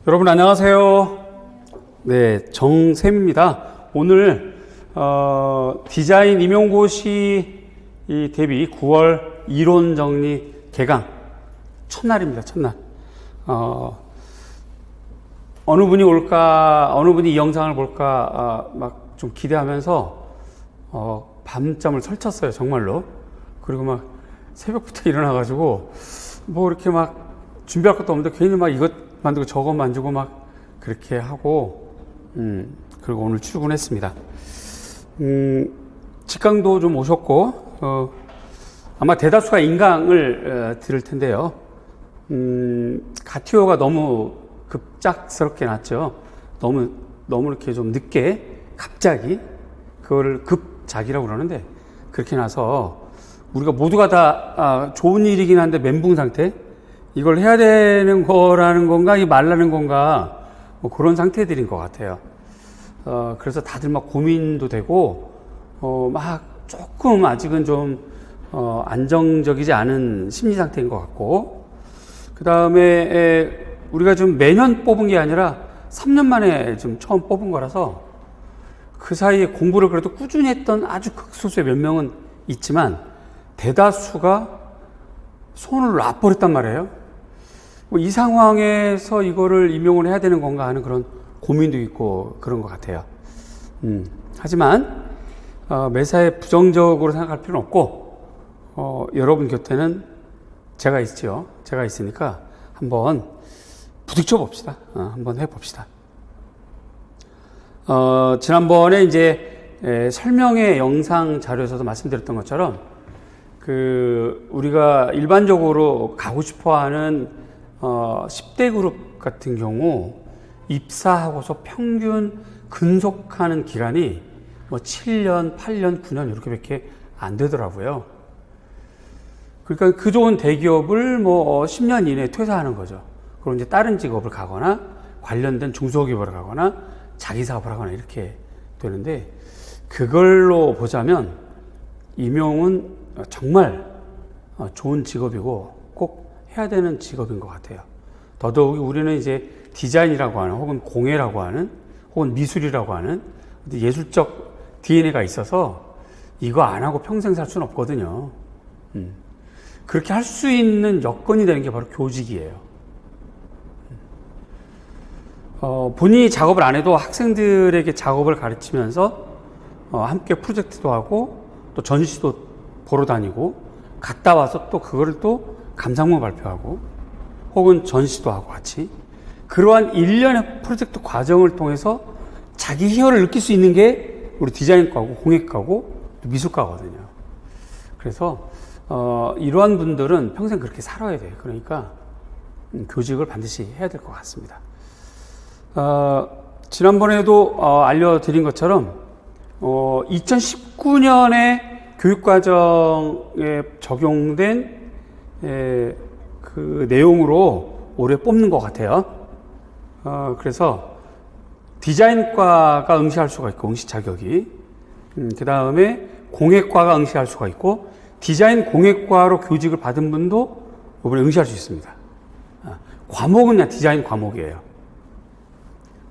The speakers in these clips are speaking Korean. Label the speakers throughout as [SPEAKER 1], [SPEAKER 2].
[SPEAKER 1] 여러분 안녕하세요. 네, 정샘입니다. 오늘 디자인 임용고시 대비 9월 이론 정리 개강 첫날입니다. 첫날. 어느 분이 올까, 어느 분이 이 영상을 볼까 막 좀 기대하면서 밤잠을 설쳤어요. 정말로. 그리고 막 새벽부터 일어나가지고 뭐 이렇게 막 준비할 것도 없는데 괜히 막 이것 만들고 저것 만지고 막 그렇게 하고 그리고 오늘 출근했습니다. 직강도 좀 오셨고 아마 대다수가 인강을 들을 텐데요. 가티오가 너무 급작스럽게 났죠. 너무 이렇게 좀 늦게 갑자기 그거를 급작이라고 그러는데 그렇게 나서 우리가 모두가 다 좋은 일이긴 한데 멘붕 상태, 이걸 해야 되는 거라는 건가 이 말라는 건가 뭐 그런 상태들인 것 같아요. 그래서 다들 막 고민도 되고 막 조금 아직은 좀 안정적이지 않은 심리 상태인 것 같고, 그 다음에 우리가 좀 매년 뽑은 게 아니라 3년 만에 좀 처음 뽑은 거라서 그 사이에 공부를 그래도 꾸준히 했던 아주 극소수의 몇 명은 있지만 대다수가 손을 놔버렸단 말이에요. 뭐 이 상황에서 이거를 임용을 해야 되는 건가 하는 그런 고민도 있고 그런 것 같아요. 하지만 매사에 부정적으로 생각할 필요는 없고 여러분 곁에는 제가 있죠. 제가 있으니까 한번 부딪혀 봅시다. 한번 해봅시다. 지난번에 이제 설명의 영상 자료에서도 말씀드렸던 것처럼 우리가 일반적으로 가고 싶어 하는 10대 그룹 같은 경우 입사하고서 평균 근속하는 기간이 뭐 7년, 8년, 9년 이렇게밖에 안 되더라고요. 그러니까 그 좋은 대기업을 뭐 10년 이내에 퇴사하는 거죠. 그리고 이제 다른 직업을 가거나 관련된 중소기업을 가거나 자기 사업을 하거나 이렇게 되는데, 그걸로 보자면 임용은 정말 좋은 직업이고 꼭 해야 되는 직업인 것 같아요. 더더욱 우리는 이제 디자인이라고 하는, 혹은 공예라고 하는, 혹은 미술이라고 하는 예술적 DNA가 있어서 이거 안 하고 평생 살 수는 없거든요. 그렇게 할 수 있는 여건이 되는 게 바로 교직이에요. 본인이 작업을 안 해도 학생들에게 작업을 가르치면서 함께 프로젝트도 하고 또 전시도 보러 다니고 갔다 와서 또 그거를 또 감상문 발표하고 혹은 전시도 하고 같이, 그러한 일련의 프로젝트 과정을 통해서 자기 희열을 느낄 수 있는 게 우리 디자인과고 공예과고 미술과거든요. 그래서 이러한 분들은 평생 그렇게 살아야 돼요. 그러니까 교직을 반드시 해야 될 것 같습니다. 지난번에도 알려드린 것처럼 2019년에 교육과정에 적용된 그 내용으로 올해 뽑는 것 같아요. 그래서 디자인과가 응시할 수가 있고, 응시 자격이. 그 다음에 공예과가 응시할 수가 있고, 디자인 공예과로 교직을 받은 분도 이번에 응시할 수 있습니다. 과목은 그냥 디자인 과목이에요.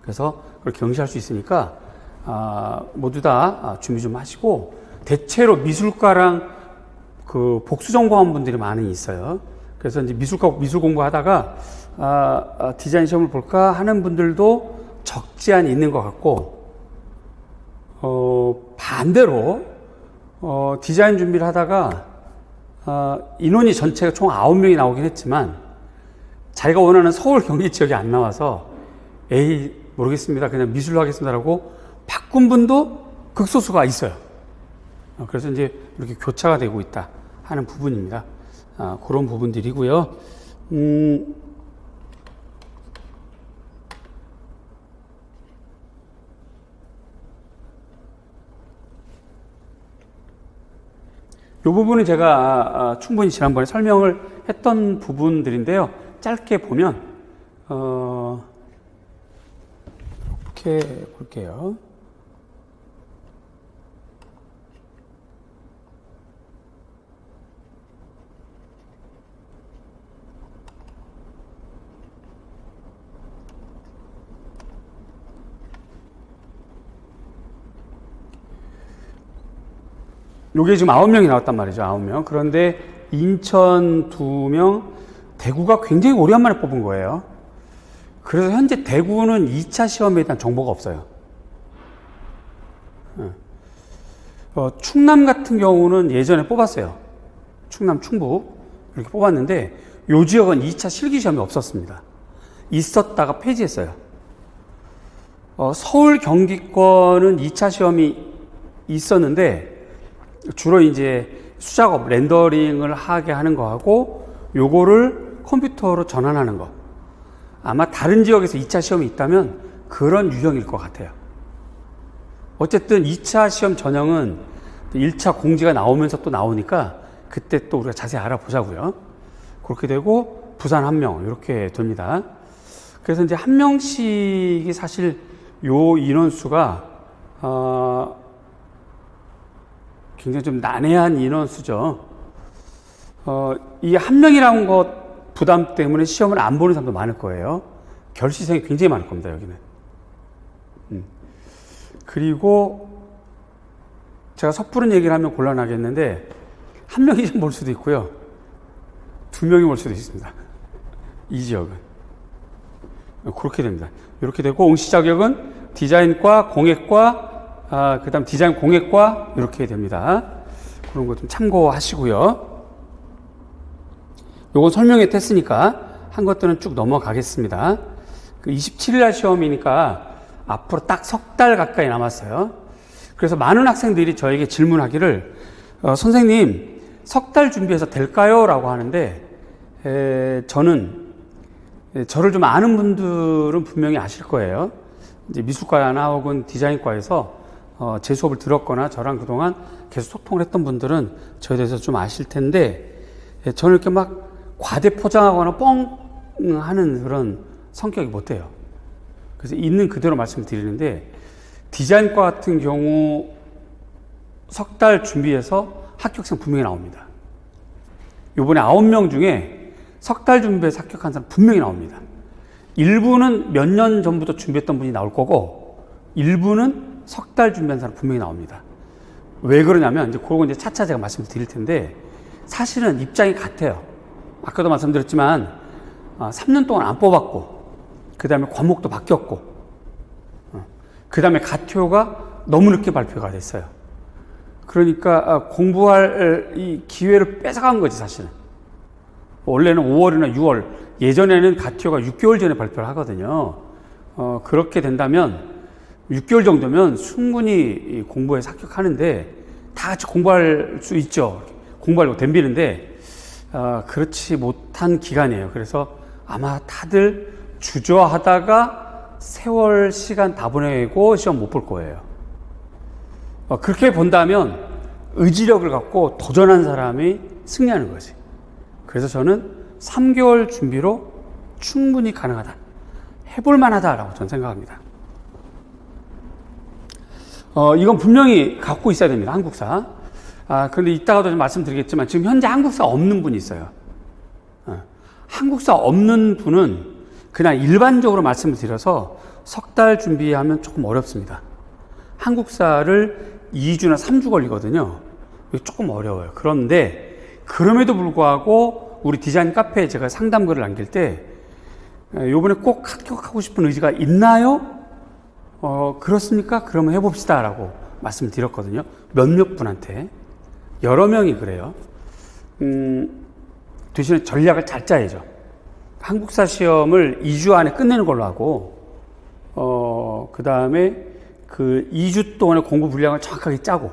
[SPEAKER 1] 그래서 그렇게 응시할 수 있으니까 모두 다 준비 좀 하시고, 대체로 미술과랑 그 복수 전공한 분들이 많이 있어요. 그래서 이제 미술과 미술 공부하다가 디자인 시험을 볼까 하는 분들도 적지 않이 있는 것 같고, 반대로 디자인 준비를 하다가 인원이 전체가 총 9명이 나오긴 했지만 자기가 원하는 서울 경기 지역이 안 나와서 에이 모르겠습니다, 그냥 미술로 하겠습니다라고 바꾼 분도 극소수가 있어요. 그래서 이제 이렇게 교차가 되고 있다 하는 부분입니다. 그런 부분들이고요. 이 부분은 제가 충분히 지난번에 설명을 했던 부분들인데요. 짧게 보면 이렇게 볼게요. 요게 지금 9명이 나왔단 말이죠. 9명. 그런데 인천 2명, 대구가 굉장히 오래간만에 뽑은 거예요. 그래서 현재 대구는 2차 시험에 대한 정보가 없어요. 충남 같은 경우는 예전에 뽑았어요. 충남, 충북 이렇게 뽑았는데 요 지역은 2차 실기 시험이 없었습니다. 있었다가 폐지했어요. 서울, 경기권은 2차 시험이 있었는데 주로 이제 수작업, 렌더링을 하게 하는 거하고 요거를 컴퓨터로 전환하는 거. 아마 다른 지역에서 2차 시험이 있다면 그런 유형일 것 같아요. 어쨌든 2차 시험 전형은 1차 공지가 나오면서 또 나오니까 그때 또 우리가 자세히 알아보자고요. 그렇게 되고 부산 1명 이렇게 됩니다. 그래서 이제 1명씩이 사실 요 인원수가 굉장히 좀 난해한 인원수죠. 이 1명이라는 것 부담 때문에 시험을 안 보는 사람도 많을 거예요. 결시생이 굉장히 많을 겁니다, 여기는. 그리고 제가 섣부른 얘기를 하면 곤란하겠는데 1명이 볼 수도 있고요. 2명이 볼 수도 있습니다. 이 지역은. 그렇게 됩니다. 이렇게 되고 응시 자격은 디자인과 공예과, 그 다음 디자인 공예과 이렇게 됩니다. 그런 거 좀 참고하시고요. 요건 설명회 했으니까 한 것들은 쭉 넘어가겠습니다. 그 27일 날 시험이니까 앞으로 딱 3달 가까이 남았어요. 그래서 많은 학생들이 저에게 질문하기를 선생님 3달 준비해서 될까요? 라고 하는데 저는 저를 좀 아는 분들은 분명히 아실 거예요. 이제 미술과나 혹은 디자인과에서 제 수업을 들었거나 저랑 그동안 계속 소통을 했던 분들은 저에 대해서 좀 아실 텐데 저는 이렇게 막 과대 포장하거나 뻥 하는 그런 성격이 못 돼요. 그래서 있는 그대로 말씀을 드리는데 디자인과 같은 경우 3달 준비해서 합격생 분명히 나옵니다. 요번에 9명 중에 3달 준비해서 합격한 사람 분명히 나옵니다. 일부는 몇 년 전부터 준비했던 분이 나올 거고 일부는 3달 준비한 사람 분명히 나옵니다. 왜 그러냐면 이제 그거 이제 차차 제가 말씀을 드릴 텐데 사실은 입장이 같아요. 아까도 말씀드렸지만 3년 동안 안 뽑았고 그 다음에 과목도 바뀌었고 그 다음에 가티오가 너무 늦게 발표가 됐어요. 그러니까 공부할 이 기회를 뺏어간 거지 사실은. 원래는 5월이나 6월, 예전에는 가티오가 6개월 전에 발표를 하거든요. 그렇게 된다면 6개월 정도면 충분히 공부해서 합격하는데 다 같이 공부할 수 있죠. 공부하려고 덤비는데 그렇지 못한 기간이에요. 그래서 아마 다들 주저하다가 세월 시간 다 보내고 시험 못 볼 거예요. 그렇게 본다면 의지력을 갖고 도전한 사람이 승리하는 거지. 그래서 저는 3개월 준비로 충분히 가능하다. 해볼 만하다라고 저는 생각합니다. 이건 분명히 갖고 있어야 됩니다. 한국사. 그런데 이따가도 좀 말씀드리겠지만 지금 현재 한국사 없는 분이 있어요. 한국사 없는 분은 그냥 일반적으로 말씀을 드려서 3달 준비하면 조금 어렵습니다. 한국사를 2주나 3주 걸리거든요. 조금 어려워요. 그런데 그럼에도 불구하고 우리 디자인 카페에 제가 상담글을 남길 때 요번에 꼭 합격하고 싶은 의지가 있나요? 그렇습니까? 그러면 해봅시다 라고 말씀을 드렸거든요. 몇몇 분한테. 여러 명이 그래요. 대신에 전략을 잘 짜야죠. 한국사 시험을 2주 안에 끝내는 걸로 하고, 그 다음에 그 2주 동안의 공부 분량을 정확하게 짜고,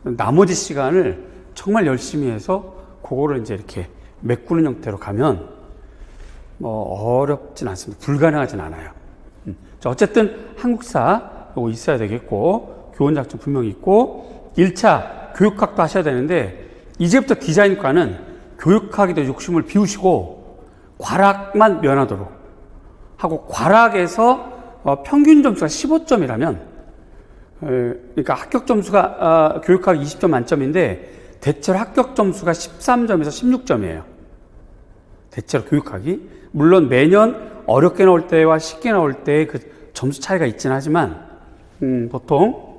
[SPEAKER 1] 나머지 시간을 정말 열심히 해서 그거를 이제 이렇게 메꾸는 형태로 가면 어렵진 않습니다. 불가능하진 않아요. 어쨌든 한국사 이거 있어야 되겠고, 교원작전 분명히 있고, 1차 교육학도 하셔야 되는데, 이제부터 디자인과는 교육학에 대한 욕심을 비우시고, 과락만 면하도록 하고, 과락에서 평균 점수가 15점이라면, 그러니까 합격 점수가 교육학 20점 만점인데, 대체로 합격 점수가 13점에서 16점이에요. 대체로 교육학이. 물론 매년 어렵게 나올 때와 쉽게 나올 때의 그 점수 차이가 있긴 하지만, 보통,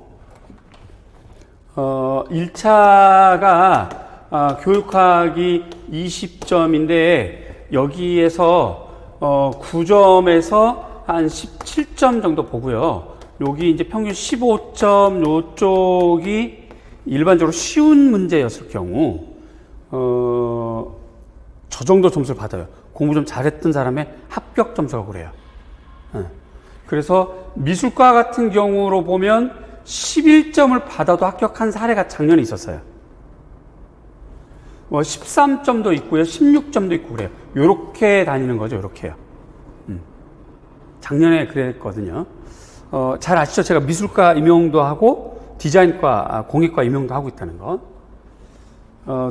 [SPEAKER 1] 1차가 교육학이 20점인데 여기에서 9점에서 한 17점 정도 보고요. 여기 이제 평균 15점 요쪽이 일반적으로 쉬운 문제였을 경우 저 정도 점수를 받아요. 공부 좀 잘했던 사람의 합격 점수가 그래요. 그래서 미술과 같은 경우로 보면 11점을 받아도 합격한 사례가 작년에 있었어요. 13점도 있고요, 16점도 있고 그래요. 요렇게 다니는 거죠, 요렇게요. 작년에 그랬거든요. 잘 아시죠? 제가 미술과 임용도 하고 디자인과, 공예과 임용도 하고 있다는 거.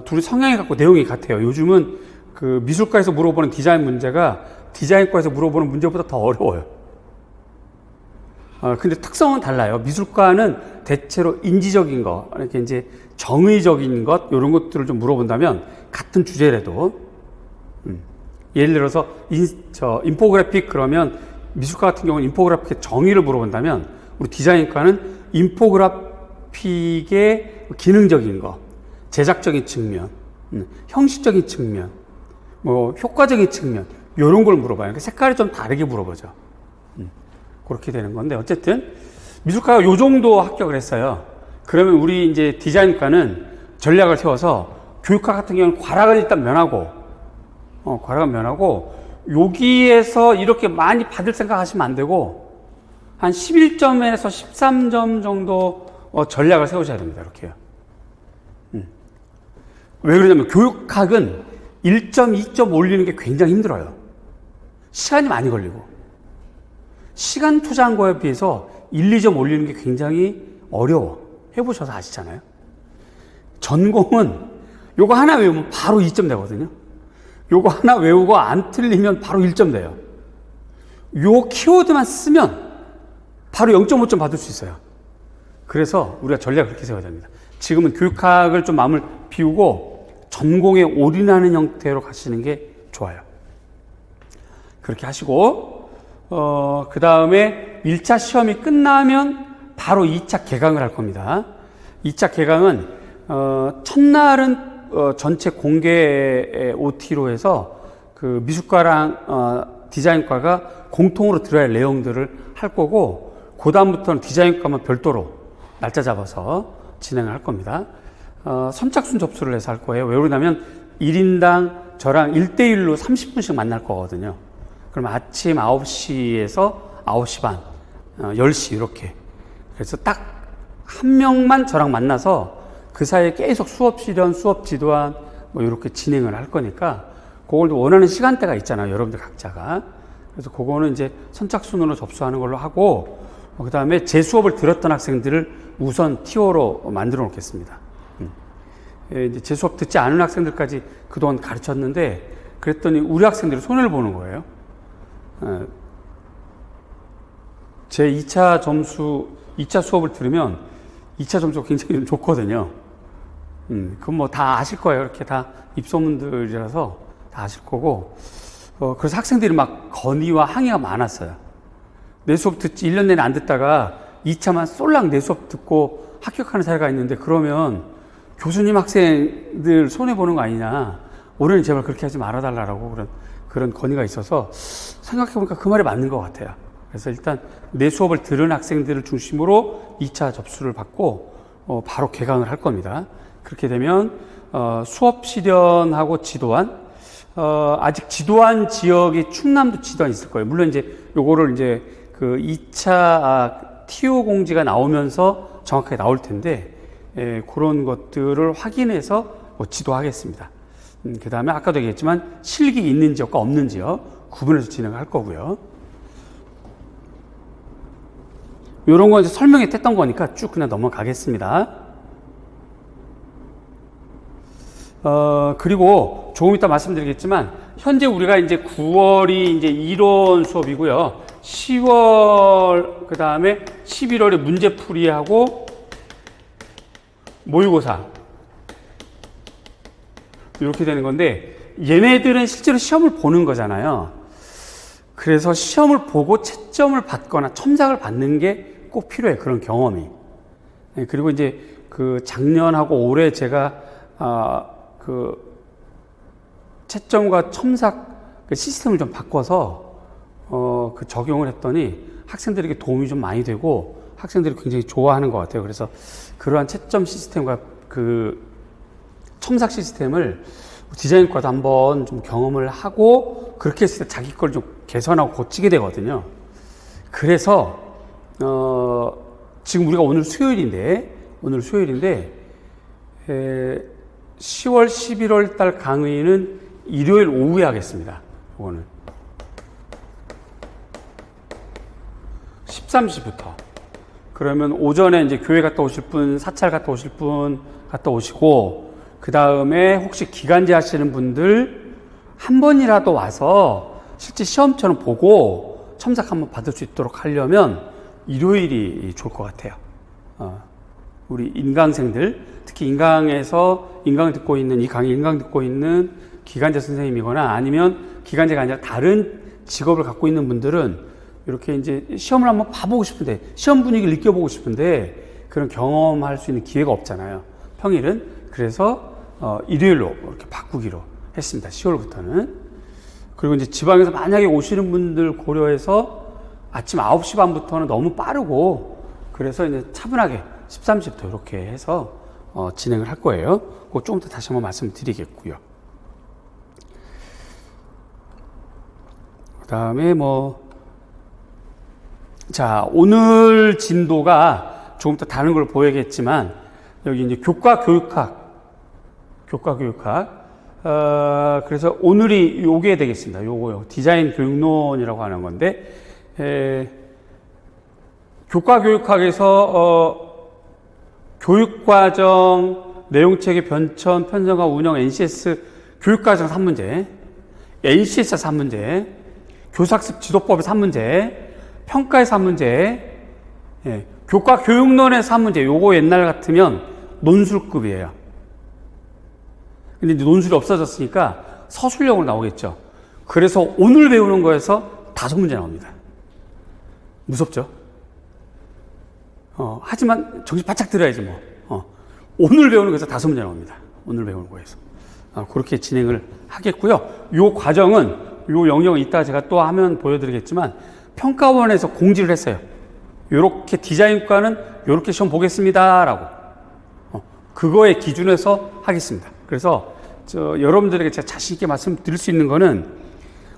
[SPEAKER 1] 둘이 성향이 같고 내용이 같아요. 요즘은 그 미술과에서 물어보는 디자인 문제가 디자인과에서 물어보는 문제보다 더 어려워요. 근데 특성은 달라요. 미술과는 대체로 인지적인 거, 이렇게 이제 정의적인 것, 이런 것들을 좀 물어본다면, 같은 주제라도, 예를 들어서, 인포그래픽 그러면, 미술과 같은 경우는 인포그래픽의 정의를 물어본다면, 우리 디자인과는 인포그래픽의 기능적인 거, 제작적인 측면, 형식적인 측면, 효과적인 측면, 이런 걸 물어봐요. 그러니까 색깔이 좀 다르게 물어보죠. 그렇게 되는 건데, 어쨌든, 미술과가 요 정도 합격을 했어요. 그러면 우리 이제 디자인과는 전략을 세워서 교육과 같은 경우는 과락을 일단 면하고, 과락을 면하고, 여기에서 이렇게 많이 받을 생각 하시면 안 되고, 한 11점에서 13점 정도 전략을 세우셔야 됩니다. 이렇게요. 왜 그러냐면 교육학은 1점, 2점 올리는 게 굉장히 힘들어요. 시간이 많이 걸리고. 시간 투자한 거에 비해서 1, 2점 올리는 게 굉장히 어려워. 해보셔서 아시잖아요. 전공은 요거 하나 외우면 바로 2점 되거든요. 요거 하나 외우고 안 틀리면 바로 1점 돼요. 요 키워드만 쓰면 바로 0.5점 받을 수 있어요. 그래서 우리가 전략을 그렇게 세워야 됩니다. 지금은 교육학을 좀 마음을 비우고 전공에 올인하는 형태로 가시는 게 좋아요. 그렇게 하시고 그 다음에 1차 시험이 끝나면 바로 2차 개강을 할 겁니다. 2차 개강은 첫날은 전체 공개 OT로 해서 그 미술과랑 디자인과가 공통으로 들어야 할 내용들을 할 거고, 그 다음부터는 디자인과만 별도로 날짜 잡아서 진행을 할 겁니다. 선착순 접수를 해서 할 거예요. 왜 그러냐면 1인당 저랑 1대1로 30분씩 만날 거거든요. 그럼 아침 9시에서 9시 반, 10시 이렇게. 그래서 딱 한 명만 저랑 만나서 그 사이에 계속 수업 실현, 수업 지도안 뭐 이렇게 진행을 할 거니까 그걸 원하는 시간대가 있잖아요. 여러분들 각자가. 그래서 그거는 이제 선착순으로 접수하는 걸로 하고, 그 다음에 제 수업을 들었던 학생들을 우선 티오로 만들어 놓겠습니다. 이제 제 수업 듣지 않은 학생들까지 그동안 가르쳤는데, 그랬더니 우리 학생들이 손해를 보는 거예요. 제 2차 수업을 들으면 2차 점수가 굉장히 좋거든요. 그건 뭐 다 아실 거예요. 이렇게 다 입소문들이라서 다 아실 거고. 그래서 학생들이 막 건의와 항의가 많았어요. 내 수업 듣지, 1년 내내 안 듣다가 2차만 쏠랑 내 수업 듣고 합격하는 사례가 있는데, 그러면 교수님 학생들 손해보는 거 아니냐. 올해는 제발 그렇게 하지 말아달라고 그런 건의가 있어서 생각해보니까 그 말이 맞는 것 같아요. 그래서 일단 내 수업을 들은 학생들을 중심으로 2차 접수를 받고 바로 개강을 할 겁니다. 그렇게 되면 수업 실현하고 지도안, 아직 지도안 지역이 충남도 지도안 있을 거예요. 물론 이제 요거를 이제 그 2차 TO 공지가 나오면서 정확하게 나올 텐데, 그런 것들을 확인해서 지도하겠습니다. 그 다음에 아까도 얘기했지만 실기 있는 지역과 없는 지역 구분해서 진행할 거고요. 이런 거 이제 설명해 tes던 거니까 쭉 그냥 넘어가겠습니다. 그리고 조금 이따 말씀드리겠지만, 현재 우리가 이제 9월이 이제 이론 수업이고요. 10월, 그 다음에 11월에 문제풀이하고 모의고사. 이렇게 되는 건데, 얘네들은 실제로 시험을 보는 거잖아요. 그래서 시험을 보고 채점을 받거나 첨삭을 받는 게 꼭 필요해. 그런 경험이. 그리고 이제 그 작년하고 올해 제가 그 채점과 첨삭 그 시스템을 좀 바꿔서 그 적용을 했더니 학생들에게 도움이 좀 많이 되고 학생들이 굉장히 좋아하는 것 같아요. 그래서 그러한 채점 시스템과 그 첨삭 시스템을 디자인과도 한번 좀 경험을 하고 그렇게 했을 때 자기 걸 좀 개선하고 고치게 되거든요. 그래서 지금 우리가 오늘 수요일인데 10월 11월 달 강의는 일요일 오후에 하겠습니다. 이거는 13시부터. 그러면 오전에 이제 교회 갔다 오실 분, 사찰 갔다 오실 분 갔다 오시고, 그 다음에 혹시 기간제 하시는 분들 한 번이라도 와서 실제 시험처럼 보고 첨삭 한번 받을 수 있도록 하려면 일요일이 좋을 것 같아요. 우리 인강생들, 특히 인강을 듣고 있는, 이 강의 인강 듣고 있는 기간제 선생님이거나 아니면 기간제가 아니라 다른 직업을 갖고 있는 분들은 이렇게 이제 시험을 한번 봐보고 싶은데, 시험 분위기를 느껴보고 싶은데, 그런 경험할 수 있는 기회가 없잖아요. 평일은. 그래서, 일요일로 이렇게 바꾸기로 했습니다. 10월부터는. 그리고 이제 지방에서 만약에 오시는 분들 고려해서 아침 9시 반부터는 너무 빠르고, 그래서 이제 차분하게 13시부터 이렇게 해서, 진행을 할 거예요. 그거 조금 더 다시 한번 말씀드리겠고요. 그 다음에 자, 오늘 진도가 조금 더 다른 걸 보여야겠지만, 여기 이제 교과교육학. 그래서 오늘이 요게 되겠습니다. 요거요. 디자인 교육론이라고 하는 건데, 교과교육학에서, 교육과정, 내용체계 변천, 편성과 운영, NCS 교육과정 3문제, NCS 3문제, 교사학습 지도법의 3문제, 평가의 3문제, 교과 교육론의 3문제, 요거 옛날 같으면 논술급이에요. 근데 이제 논술이 없어졌으니까 서술형으로 나오겠죠. 그래서 오늘 배우는 거에서 5문제 나옵니다. 무섭죠? 하지만 정신 바짝 들어야지 오늘 배우는 거에서 5문제 나옵니다. 오늘 배우는 거에서. 그렇게 진행을 하겠고요. 요 과정은, 요 영역은 이따가 제가 또 하면 보여드리겠지만, 평가원에서 공지를 했어요. 요렇게 디자인과는 요렇게 시험 보겠습니다. 라고. 그거에 기준해서 하겠습니다. 그래서, 여러분들에게 제가 자신있게 말씀드릴 수 있는 거는,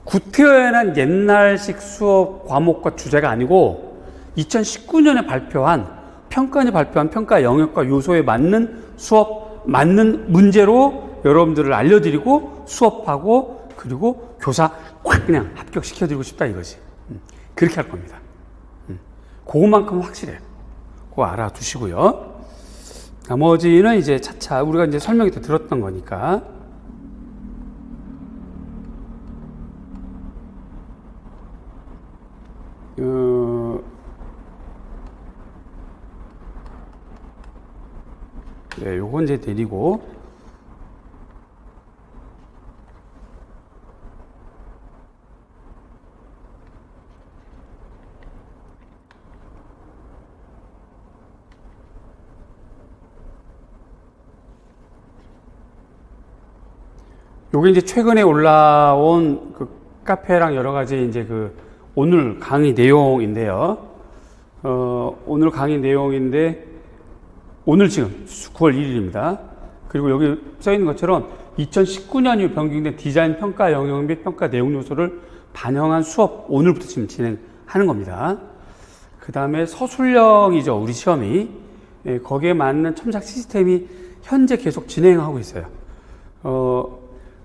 [SPEAKER 1] 구태여난 옛날식 수업 과목과 주제가 아니고, 2019년에 발표한, 평가원이 발표한 평가 영역과 요소에 맞는 수업, 맞는 문제로 여러분들을 알려드리고, 수업하고, 그리고 교사 확 그냥 합격시켜드리고 싶다 이거지. 그렇게 할 겁니다. 그것만큼 확실해요. 그거 알아두시고요. 나머지는 이제 차차 우리가 이제 설명이 때 들었던 거니까. 네, 요건 이제 내리고. 요게 이제 최근에 올라온 그 카페랑 여러 가지 이제 그 오늘 강의 내용인데요. 오늘 강의 내용인데, 오늘 지금 9월 1일입니다. 그리고 여기 써 있는 것처럼 2019년 이후 변경된 디자인 평가 영역 및 평가 내용 요소를 반영한 수업, 오늘부터 지금 진행하는 겁니다. 그 다음에 서술형이죠. 우리 시험이. 거기에 맞는 첨삭 시스템이 현재 계속 진행하고 있어요.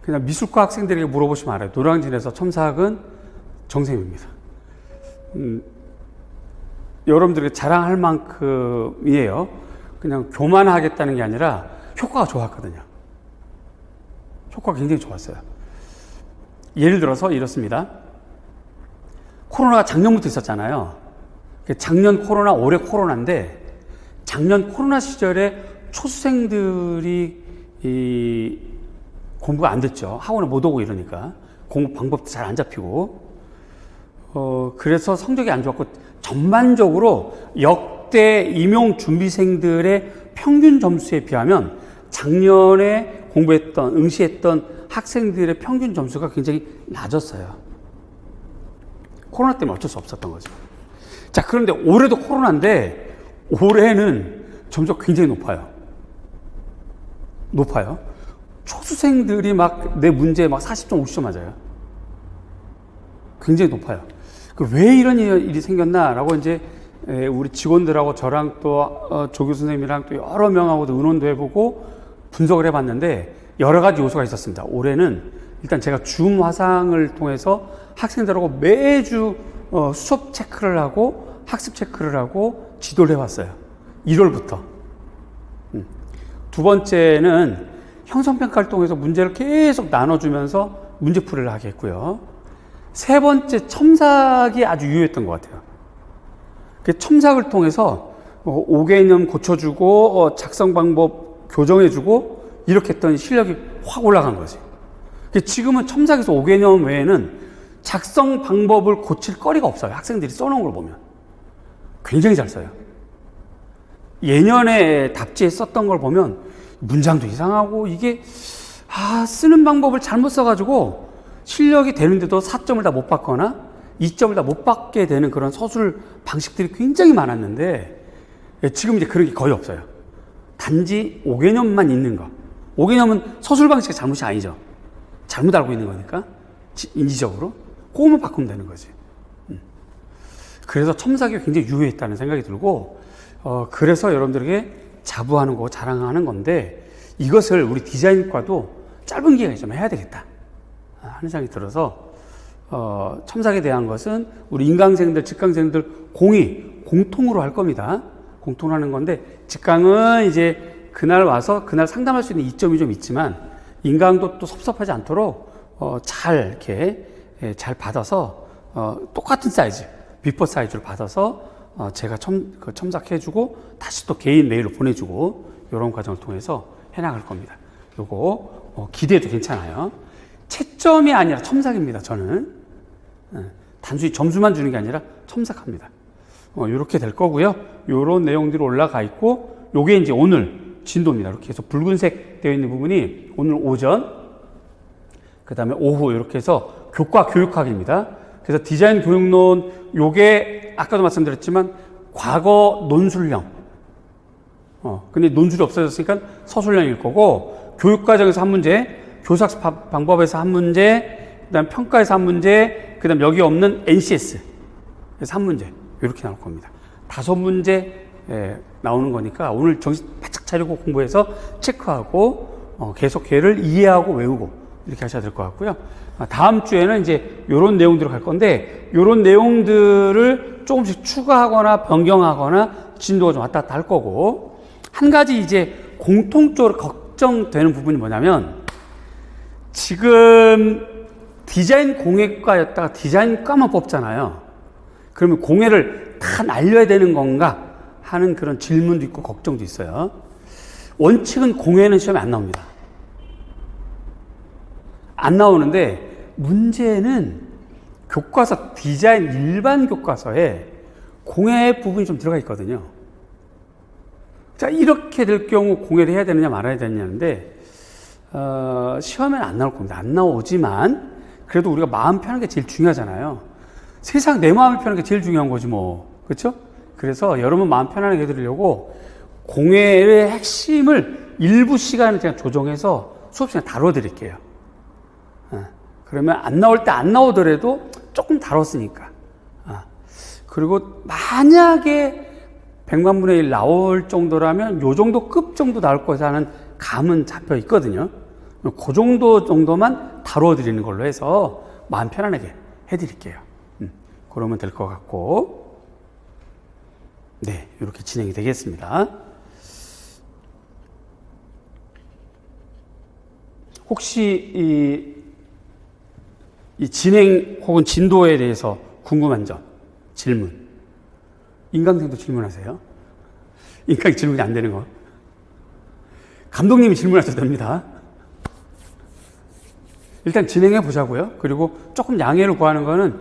[SPEAKER 1] 그냥 미술과 학생들에게 물어보시면 알아요. 노량진에서 첨삭은 정샘입니다. 여러분들에게 자랑할 만큼이에요. 그냥 교만하겠다는 게 아니라 효과가 좋았거든요. 효과가 굉장히 좋았어요. 예를 들어서 이렇습니다. 코로나가 작년부터 있었잖아요. 작년 코로나, 올해 코로나인데, 작년 코로나 시절에 초수생들이 공부가 안 됐죠. 학원에 못 오고 이러니까. 공부 방법도 잘 안 잡히고. 그래서 성적이 안 좋았고, 전반적으로 역대 임용 준비생들의 평균 점수에 비하면 작년에 공부했던, 응시했던 학생들의 평균 점수가 굉장히 낮았어요. 코로나 때문에 어쩔 수 없었던 거죠. 자, 그런데 올해도 코로나인데 올해는 점수가 굉장히 높아요. 초수생들이 막 내 문제에 막 40점, 50점 맞아요. 굉장히 높아요. 왜 이런 일이 생겼나라고 이제 우리 직원들하고 저랑 또 조교 선생님이랑 또 여러 명하고도 의논도 해보고 분석을 해봤는데 여러 가지 요소가 있었습니다. 올해는 일단 제가 줌 화상을 통해서 학생들하고 매주 수업 체크를 하고 학습 체크를 하고 지도를 해왔어요. 1월부터. 두 번째는 형성평가를 통해서 문제를 계속 나눠주면서 문제풀이를 하게 했고요. 세 번째, 첨삭이 아주 유효했던 것 같아요. 그 첨삭을 통해서 5개념 고쳐주고 작성 방법 교정해주고 이렇게 했더니 실력이 확 올라간 거지. 지금은 첨삭에서 5개념 외에는 작성 방법을 고칠 거리가 없어요. 학생들이 써놓은 걸 보면 굉장히 잘 써요. 예년에 답지에 썼던 걸 보면 문장도 이상하고 이게 쓰는 방법을 잘못 써가지고 실력이 되는데도 4점을 다 못 받거나 2점을 다 못 받게 되는 그런 서술 방식들이 굉장히 많았는데 지금 이제 그런 게 거의 없어요. 단지 5개념만 있는 거. 5개념은 서술 방식의 잘못이 아니죠. 잘못 알고 있는 거니까 인지적으로 그것만 바꾸면 되는 거지. 그래서 첨삭이 굉장히 유효했다는 생각이 들고 그래서 여러분들에게 자부하는 거, 자랑하는 건데 이것을 우리 디자인과도 짧은 기간에 좀 해야 되겠다 하는 생각이 들어서 첨삭에 대한 것은 우리 인강생들, 직강생들 공통으로 할 겁니다. 공통으로 하는 건데 직강은 이제 그날 와서 그날 상담할 수 있는 이점이 좀 있지만 인강도 또 섭섭하지 않도록 잘 이렇게 잘 받아서 똑같은 사이즈, 비포 사이즈를 받아서 제가 첨삭해주고 다시 또 개인 메일로 보내주고 이런 과정을 통해서 해나갈 겁니다. 요거 기대해도 괜찮아요. 채점이 아니라 첨삭입니다. 저는 단순히 점수만 주는 게 아니라 첨삭합니다. 이렇게 될 거고요. 요런 내용들이 올라가 있고 요게 이제 오늘 진도입니다. 이렇게 해서 붉은색 되어 있는 부분이 오늘 오전, 그 다음에 오후 이렇게 해서 교과 교육학입니다. 그래서 디자인 교육론 요게 아까도 말씀드렸지만 과거 논술형. 근데 논술이 없어졌으니까 서술형일 거고 교육과정에서 한 문제, 교사학습 방법에서 한 문제, 그 다음 평가에서 한 문제, 그 다음 여기 없는 NCS 그래서 한 문제 이렇게 나올 겁니다. 5문제 나오는 거니까 오늘 정신 바짝 차리고 공부해서 체크하고 계속 걔를 이해하고 외우고 이렇게 하셔야 될 것 같고요. 다음 주에는 이제 이런 내용들을 갈 건데 이런 내용들을 조금씩 추가하거나 변경하거나 진도가 좀 왔다 갔다 할 거고 한 가지 이제 공통적으로 걱정되는 부분이 뭐냐면 지금 디자인 공예과였다가 디자인과만 뽑잖아요. 그러면 공예를 다 날려야 되는 건가 하는 그런 질문도 있고 걱정도 있어요. 원칙은 공예는 시험에 안 나옵니다. 안 나오는데 문제는 교과서 디자인 일반 교과서에 공예 부분이 좀 들어가 있거든요. 자, 이렇게 될 경우 공예를 해야 되느냐 말아야 되느냐인데 시험에는 안 나올 겁니다. 안 나오지만 그래도 우리가 마음 편한 게 제일 중요하잖아요. 세상 내 마음이 편한 게 제일 중요한 거지 뭐. 그렇죠? 그래서 여러분 마음 편안하게 해드리려고 공예의 핵심을 일부 시간을 제가 조정해서 수업 시간에 다뤄드릴게요. 그러면 안 나올 때 안 나오더라도 조금 다뤘으니까. 그리고 만약에 100만 분의 1 나올 정도라면 요 정도 급 정도 나올 것이라 하는 감은 잡혀 있거든요. 그 정도만 다뤄드리는 걸로 해서 마음 편안하게 해드릴게요. 그러면 될 것 같고, 네, 이렇게 진행이 되겠습니다. 혹시 이 진행 혹은 진도에 대해서 궁금한 점, 질문. 인강생도 질문하세요. 인강이 질문이 안 되는 거. 감독님이 질문하셔도 됩니다. 일단 진행해 보자고요. 그리고 조금 양해를 구하는 거는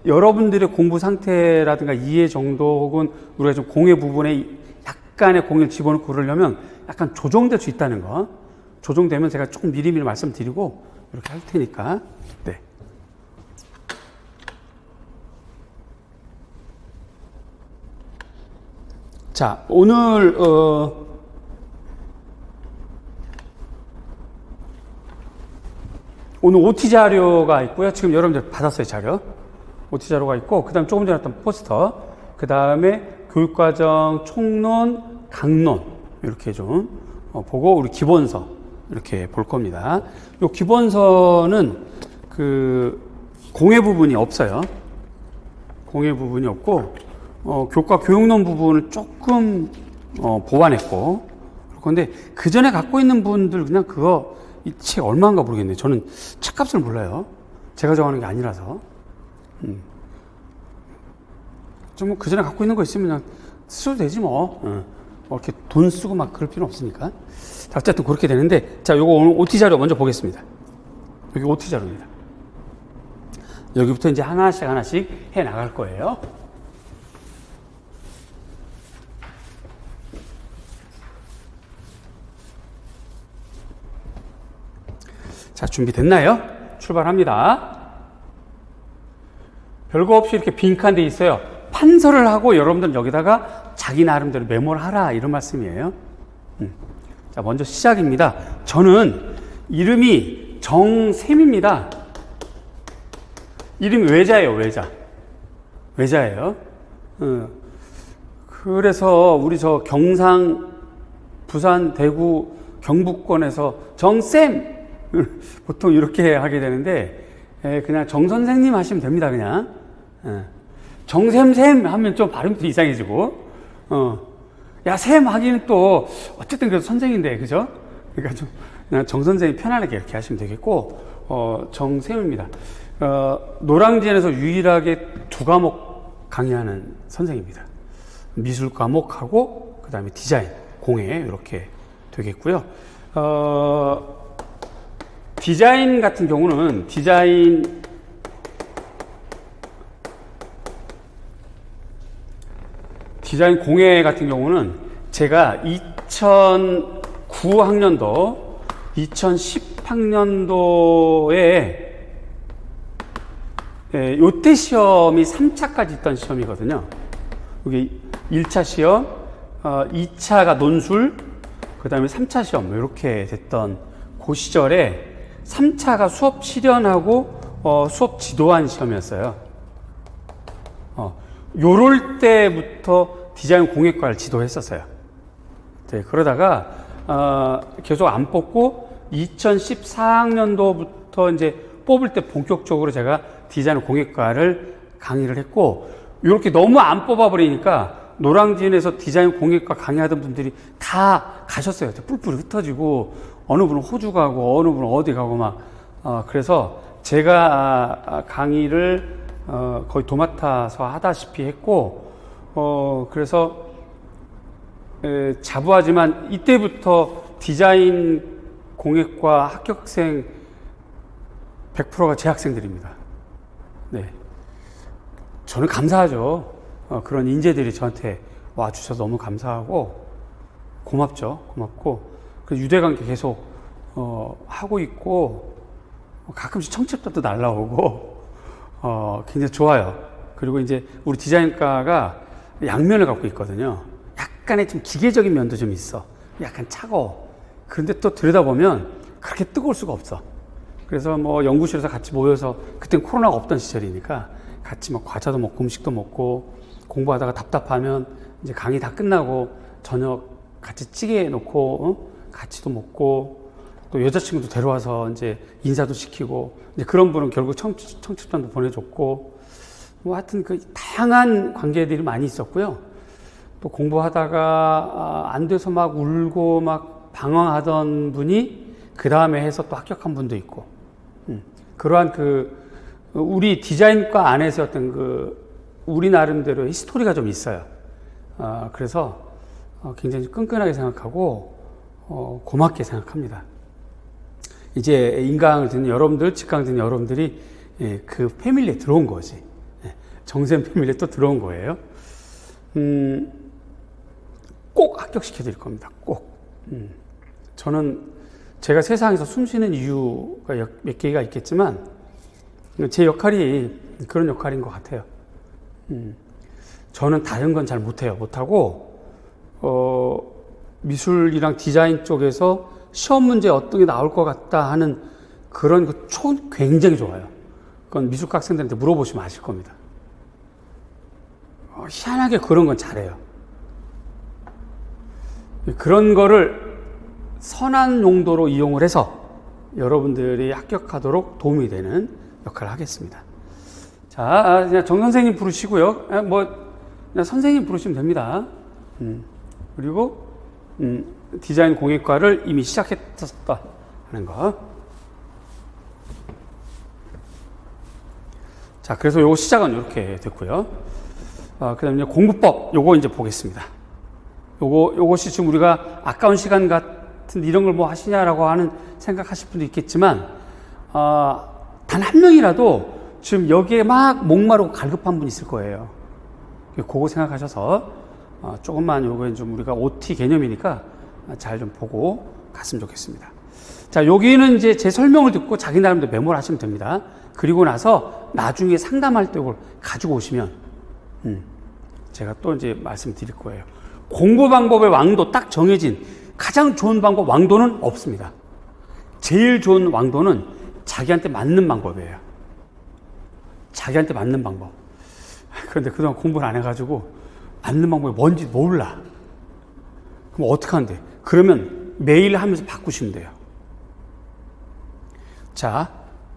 [SPEAKER 1] 여러분들의 공부 상태라든가 이해 정도 혹은 우리가 좀 공예 부분에 약간의 공을 집어넣고 그러려면 약간 조정될 수 있다는 거. 조정되면 제가 조금 미리미리 말씀드리고 이렇게 할 테니까. 네. 자, 오늘 OT 자료가 있고요. 지금 여러분들 받았어요, 자료. OT 자료가 있고, 그 다음에 조금 전에 했던 포스터, 그 다음에 교육과정, 총론, 강론, 이렇게 좀 보고, 우리 기본서, 이렇게 볼 겁니다. 요 기본서는 공회 부분이 없어요. 공회 부분이 없고, 교과 교육론 부분을 조금 보완했고, 그런데 그 전에 갖고 있는 분들 그냥 그거 이 책 얼마인가 모르겠네요. 저는 책값을 몰라요. 제가 정하는 게 아니라서. 좀 그 전에 갖고 있는 거 있으면 그냥 써도 되지 뭐. 이렇게 돈 쓰고 막 그럴 필요는 없으니까. 자, 어쨌든 그렇게 되는데, 자, 요거 오늘 OT 자료 먼저 보겠습니다. 여기 OT 자료입니다. 여기부터 이제 하나씩 해 나갈 거예요. 자, 준비됐나요? 출발합니다. 별거 없이 이렇게 빈칸 돼 있어요. 판서를 하고 여러분들은 여기다가 자기 나름대로 메모를 하라, 이런 말씀이에요. 자, 먼저 시작입니다. 저는 이름이 정샘입니다. 이름이 외자예요, 외자. 외자예요. 그래서 우리 저 경상, 부산, 대구, 경북권에서 정쌤! 보통 이렇게 하게 되는데, 그냥 정 선생님 하시면 됩니다, 그냥. 정샘샘 하면 좀 발음도 이상해지고, 야, 샘 하기는 또, 어쨌든 그래도 선생인데, 그죠? 그러니까 좀, 그냥 정 선생님 편안하게 이렇게 하시면 되겠고, 정샘입니다. 노량진에서 유일하게 2과목 강의하는 선생입니다. 미술 과목하고, 그 다음에 디자인, 공예, 이렇게 되겠고요. 디자인 같은 경우는 디자인 공예 같은 경우는 제가 2009학년도, 2010학년도에 요때 시험이 3차까지 있던 시험이거든요. 여기 1차 시험, 2차가 논술, 그 다음에 3차 시험 이렇게 됐던 그 시절에 3차가 수업 실현하고 수업 지도한 시험이었어요. 요럴 때부터 디자인 공예과를 지도했었어요. 네, 그러다가 계속 안 뽑고 2014학년도부터 이제 뽑을 때 본격적으로 제가 디자인 공예과를 강의를 했고, 이렇게 너무 안 뽑아버리니까 노량진에서 디자인 공예과 강의하던 분들이 다 가셨어요. 뿔뿔이 흩어지고, 어느 분은 호주 가고, 어느 분은 어디 가고 막, 그래서 제가 강의를 거의 도맡아서 하다시피 했고, 그래서 자부하지만 이때부터 디자인 공예과 합격생 100%가 제 학생들입니다. 네. 저는 감사하죠. 그런 인재들이 저한테 와주셔서 너무 감사하고, 고맙죠. 고맙고, 그 유대관계 계속, 하고 있고, 가끔씩 청첩장도 날라오고, 굉장히 좋아요. 그리고 이제 우리 디자인과가 양면을 갖고 있거든요. 약간의 좀 기계적인 면도 좀 있어. 약간 차가워. 그런데 또 들여다보면 그렇게 뜨거울 수가 없어. 그래서 뭐 연구실에서 같이 모여서, 그땐 코로나가 없던 시절이니까 같이 막 과자도 먹고 음식도 먹고, 공부하다가 답답하면 이제 강의 다 끝나고 저녁 같이 찌개 놓고 같이도 먹고, 또 여자친구도 데려와서 이제 인사도 시키고, 이제 그런 분은 결국 청첩장도 보내줬고, 뭐 하여튼 그 다양한 관계들이 많이 있었고요. 또 공부하다가 안 돼서 막 울고 막 방황하던 분이 그 다음에 해서 또 합격한 분도 있고, 그러한 우리 디자인과 안에서 어떤 우리 나름대로의 스토리가 좀 있어요. 그래서 굉장히 끈끈하게 생각하고, 고맙게 생각합니다. 이제 인강을 듣는 여러분들, 직강 듣는 여러분들이 그 패밀리에 들어온 거지. 정샘 패밀리에 또 들어온 거예요. 꼭 합격시켜 드릴 겁니다. 꼭. 저는 제가 세상에서 숨쉬는 이유가 몇 개가 있겠지만 제 역할이 그런 역할인 것 같아요. 저는 다른 건 잘 못하고 미술이랑 디자인 쪽에서 시험 문제 어떤 게 나올 것 같다 하는 그런 그 촉은 굉장히 좋아요. 그건 미술과 학생들한테 물어보시면 아실 겁니다. 희한하게 그런 건 잘해요. 그런 거를 선한 용도로 이용을 해서 여러분들이 합격하도록 도움이 되는 역할을 하겠습니다. 자, 그냥 정 선생님 부르시고요. 그냥 선생님 부르시면 됩니다. 그리고 디자인 공예과를 이미 시작했었다 하는 거. 자, 그래서 요 시작은 이렇게 됐고요. 그 다음에 공부법, 요거 이제 보겠습니다. 요것이 지금 우리가 아까운 시간 같은 이런 걸 뭐 하시냐라고 하는 생각하실 분도 있겠지만, 단 한 명이라도 지금 여기에 막 목마르고 갈급한 분 있을 거예요. 그거 생각하셔서, 조금만 요거 좀 우리가 OT 개념이니까 잘 좀 보고 갔으면 좋겠습니다. 자, 여기는 이제 제 설명을 듣고 자기 나름대로 메모를 하시면 됩니다. 그리고 나서 나중에 상담할 때 이걸 가지고 오시면, 제가 또 이제 말씀드릴 거예요. 공부 방법의 왕도 딱 정해진 가장 좋은 방법 왕도는 없습니다. 제일 좋은 왕도는 자기한테 맞는 방법이에요. 자기한테 맞는 방법. 그런데 그동안 공부를 안 해가지고 맞는 방법이 뭔지 몰라. 그럼 어떻게 하는데? 그러면 매일 하면서 바꾸시면 돼요. 자,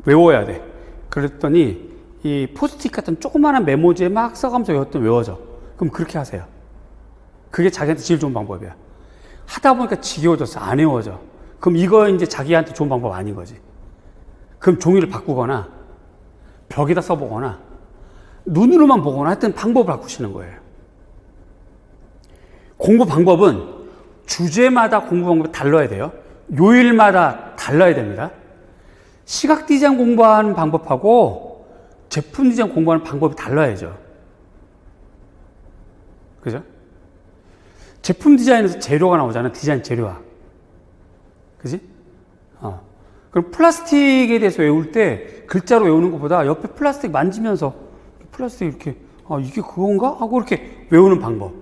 [SPEAKER 1] 외워야 돼. 그랬더니 이 포스트잇 같은 조그마한 메모지에 막 써가면서 외웠더니 외워져. 그럼 그렇게 하세요. 그게 자기한테 제일 좋은 방법이야. 하다 보니까 지겨워졌어. 안 외워져. 그럼 이거 이제 자기한테 좋은 방법 아닌 거지. 그럼 종이를 바꾸거나 벽에다 써보거나 눈으로만 보거나 하여튼 방법을 바꾸시는 거예요. 공부 방법은 주제마다 공부 방법이 달라야 돼요. 요일마다 달라야 됩니다. 시각 디자인 공부하는 방법하고 제품 디자인 공부하는 방법이 달라야죠. 그죠? 제품 디자인에서 재료가 나오잖아요. 디자인 재료가. 그지? 그럼 플라스틱에 대해서 외울 때 글자로 외우는 것보다 옆에 플라스틱 만지면서 플라스틱 이렇게, 이게 그건가? 하고 이렇게 외우는 방법.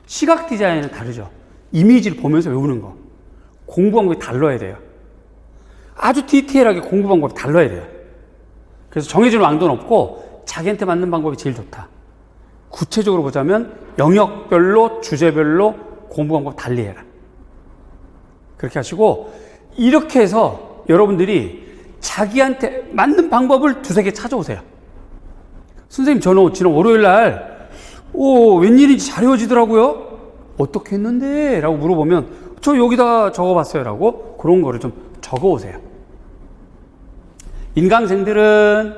[SPEAKER 1] 시각 디자인은 다르죠. 이미지를 보면서 외우는 거. 공부 방법이 달라야 돼요. 아주 디테일하게 공부 방법이 달라야 돼요. 그래서 정해진 왕도는 없고 자기한테 맞는 방법이 제일 좋다. 구체적으로 보자면 영역별로 주제별로 공부 방법 달리해라. 그렇게 하시고 이렇게 해서 여러분들이 자기한테 맞는 방법을 두세 개 찾아오세요. 선생님 저는 지난 월요일날 웬일인지 잘 외워지더라고요. 어떻게 했는데? 라고 물어보면 저 여기다 적어봤어요 라고 그런 거를 좀 적어오세요. 인강생들은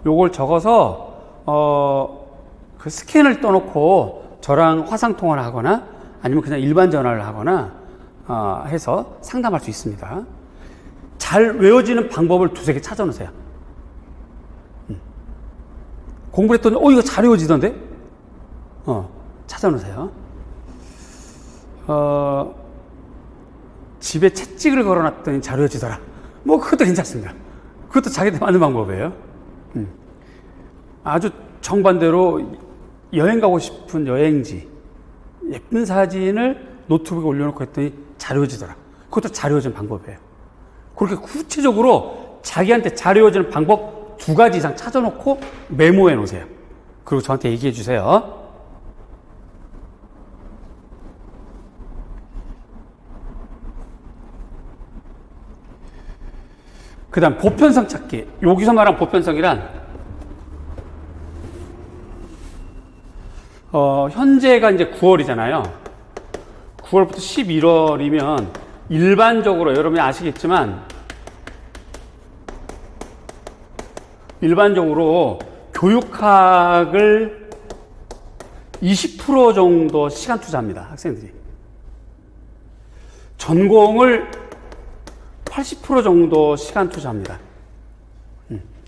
[SPEAKER 1] 요걸 적어서 그 스캔을 떠놓고 저랑 화상통화를 하거나 아니면 그냥 일반 전화를 하거나 해서 상담할 수 있습니다. 잘 외워지는 방법을 두세 개 찾아놓으세요. 공부를 했더니 이거 잘 외워지던데? 찾아놓으세요. 집에 채찍을 걸어놨더니 잘 외워지더라. 그것도 괜찮습니다. 그것도 자기한테 맞는 방법이에요. 아주 정반대로 여행 가고 싶은 여행지 예쁜 사진을 노트북에 올려놓고 했더니 잘 외워지더라. 그것도 잘 외워지는 방법이에요. 그렇게 구체적으로 자기한테 잘 외워지는 방법 2가지 이상 찾아놓고 메모해 놓으세요. 그리고 저한테 얘기해 주세요. 그 다음 보편성 찾기. 여기서 말한 보편성이란 현재가 이제 9월이잖아요. 9월부터 11월이면 일반적으로 여러분이 아시겠지만 일반적으로 교육학을 20% 정도 시간 투자합니다. 학생들이. 전공을 80% 정도 시간 투자합니다.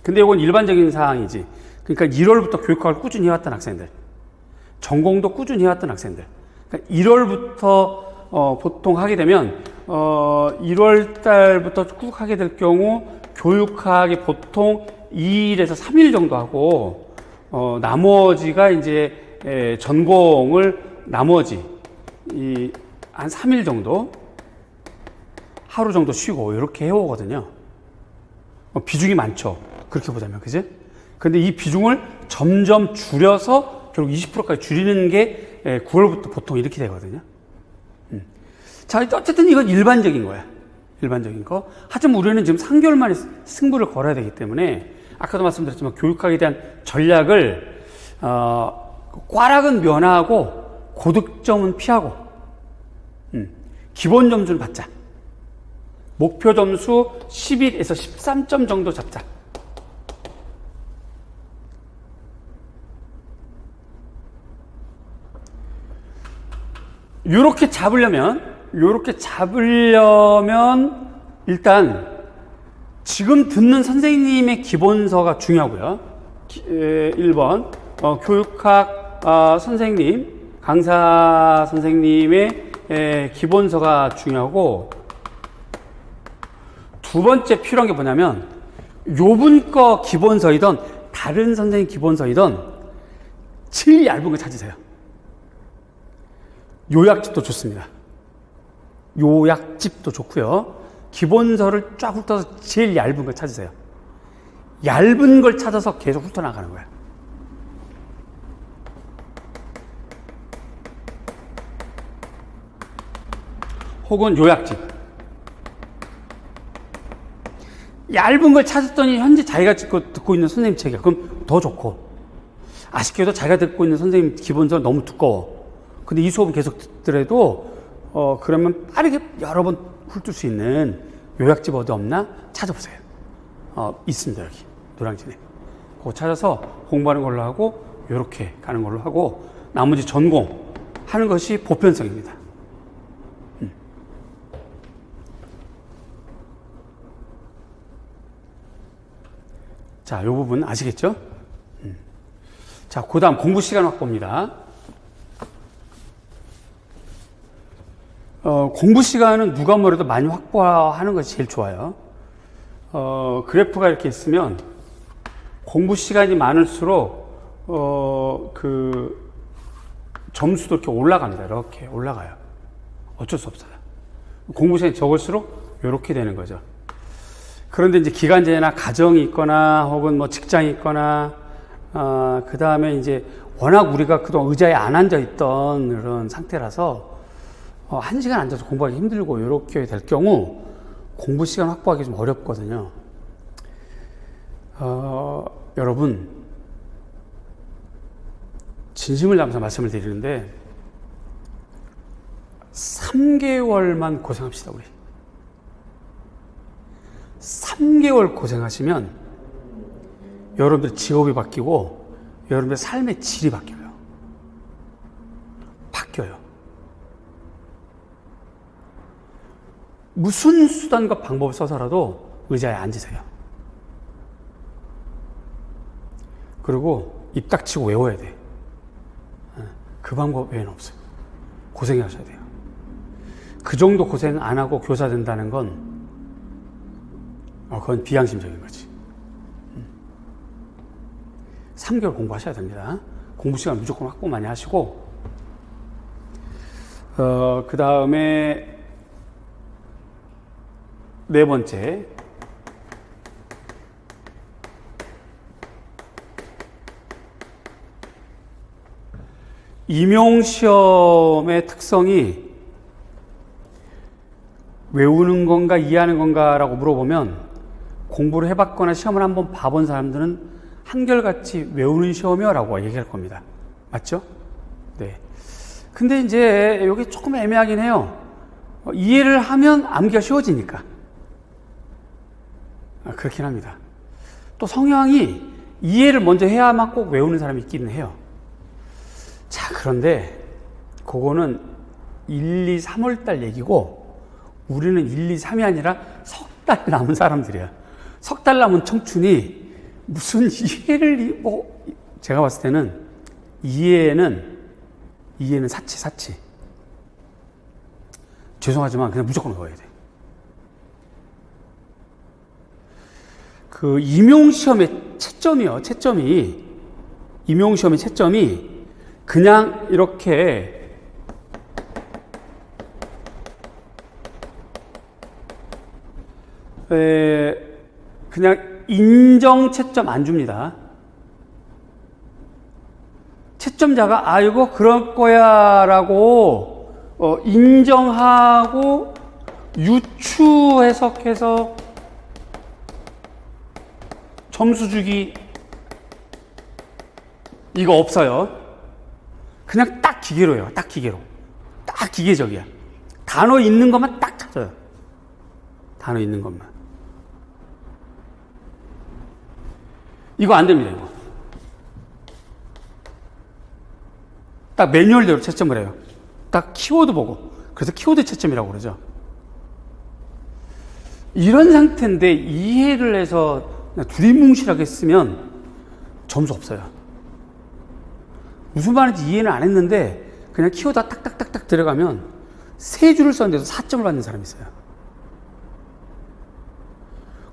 [SPEAKER 1] 근데 이건 일반적인 사항이지. 그러니까 1월부터 교육학을 꾸준히 해왔던 학생들, 전공도 꾸준히 해왔던 학생들. 그러니까 1월부터 보통 하게 되면 1월 달부터 쭉 하게 될 경우 교육학이 보통 2일에서 3일 정도 하고 나머지가 이제 전공을 나머지 한 3일 정도 하루 정도 쉬고 이렇게 해오거든요. 비중이 많죠. 그렇게 보자면, 그지? 근데 이 비중을 점점 줄여서 결국 20%까지 줄이는 게 9월부터 보통 이렇게 되거든요. 자, 어쨌든 이건 일반적인 거야. 일반적인 거. 하지만 우리는 지금 3개월 만에 승부를 걸어야 되기 때문에 아까도 말씀드렸지만 교육학에 대한 전략을 꽈락은 면하고 고득점은 피하고 기본 점수를 받자. 목표 점수 11에서 13점 정도 잡자. 요렇게 잡으려면 일단 지금 듣는 선생님의 기본서가 중요하고요. 1번 교육학 선생님, 강사 선생님의 기본서가 중요하고, 두 번째 필요한 게 뭐냐면 요분 거 기본서이든 다른 선생님 기본서이든 제일 얇은 거 찾으세요. 요약집도 좋습니다. 요약집도 좋고요. 기본서를 쫙 훑어서 제일 얇은 걸 찾으세요. 얇은 걸 찾아서 계속 훑어나가는 거예요. 혹은 요약집. 얇은 걸 찾았더니 현재 자기가 듣고 있는 선생님 책이야. 그럼 더 좋고, 아쉽게도 자기가 듣고 있는 선생님 기본서는 너무 두꺼워. 근데 이 수업을 계속 듣더라도 그러면 빠르게 여러 번 훑을 수 있는 요약집 어디 없나 찾아보세요. 있습니다. 여기 노량진에. 그거 찾아서 공부하는 걸로 하고 이렇게 가는 걸로 하고 나머지 전공 하는 것이 보편성입니다. 자, 이 부분 아시겠죠? 자, 그 다음 공부 시간 확보입니다. 공부 시간은 누가 뭐래도 많이 확보하는 것이 제일 좋아요. 그래프가 이렇게 있으면 공부 시간이 많을수록 그 점수도 이렇게 올라갑니다. 이렇게 올라가요. 어쩔 수 없어요. 공부 시간이 적을수록 이렇게 되는 거죠. 그런데 이제 기간제나 가정이 있거나 혹은 뭐 직장이 있거나 그 다음에 이제 워낙 우리가 그동안 의자에 안 앉아 있던 그런 상태라서 1시간 앉아서 공부하기 힘들고 이렇게 될 경우 공부 시간 확보하기 좀 어렵거든요. 여러분, 진심을 담아서 말씀을 드리는데 3개월만 고생합시다. 우리 3개월 고생하시면 여러분들 직업이 바뀌고 여러분들 삶의 질이 바뀌어요. 무슨 수단과 방법을 써서라도 의자에 앉으세요. 그리고 입 닥치고 외워야 돼. 그 방법 외에는 없어요. 고생하셔야 돼요. 그 정도 고생 안 하고 교사 된다는 건 그건 비양심적인 거지. 3개월 공부하셔야 됩니다. 공부 시간 무조건 확보 많이 하시고, 그 다음에 네 번째, 임용시험의 특성이 외우는 건가 이해하는 건가라고 물어보면 공부를 해봤거나 시험을 한번 봐본 사람들은 한결같이 외우는 시험이요 라고 얘기할 겁니다. 맞죠? 네. 근데 이제 여기 조금 애매하긴 해요. 이해를 하면 암기가 쉬워지니까. 그렇긴 합니다. 또 성향이 이해를 먼저 해야만 꼭 외우는 사람이 있기는 해요. 자, 그런데 그거는 1, 2, 3월 달 얘기고 우리는 1, 2, 3이 아니라 석 달 남은 사람들이야. 석 달 남은 청춘이 무슨 이해를 제가 봤을 때는 이해는 사치. 죄송하지만 그냥 무조건 외워야 돼. 그 임용시험의 임용시험의 채점이 그냥 이렇게 그냥 인정 채점 안 줍니다. 채점자가 이거 그럴 거야 라고 인정하고 유추 해석해서 점수 주기 이거 없어요. 그냥 딱 기계로요. 딱 기계로. 딱 기계적이야. 단어 있는 것만 딱 찾아요. 단어 있는 것만. 이거 안 됩니다, 이거. 딱 매뉴얼대로 채점을 해요. 딱 키워드 보고. 그래서 키워드 채점이라고 그러죠. 이런 상태인데 이해를 해서 그냥 두리뭉실하게 쓰면 점수 없어요. 무슨 말인지 이해는 안 했는데 그냥 키워드가 딱딱딱딱 들어가면 세 줄을 썼는데도 4점을 받는 사람이 있어요.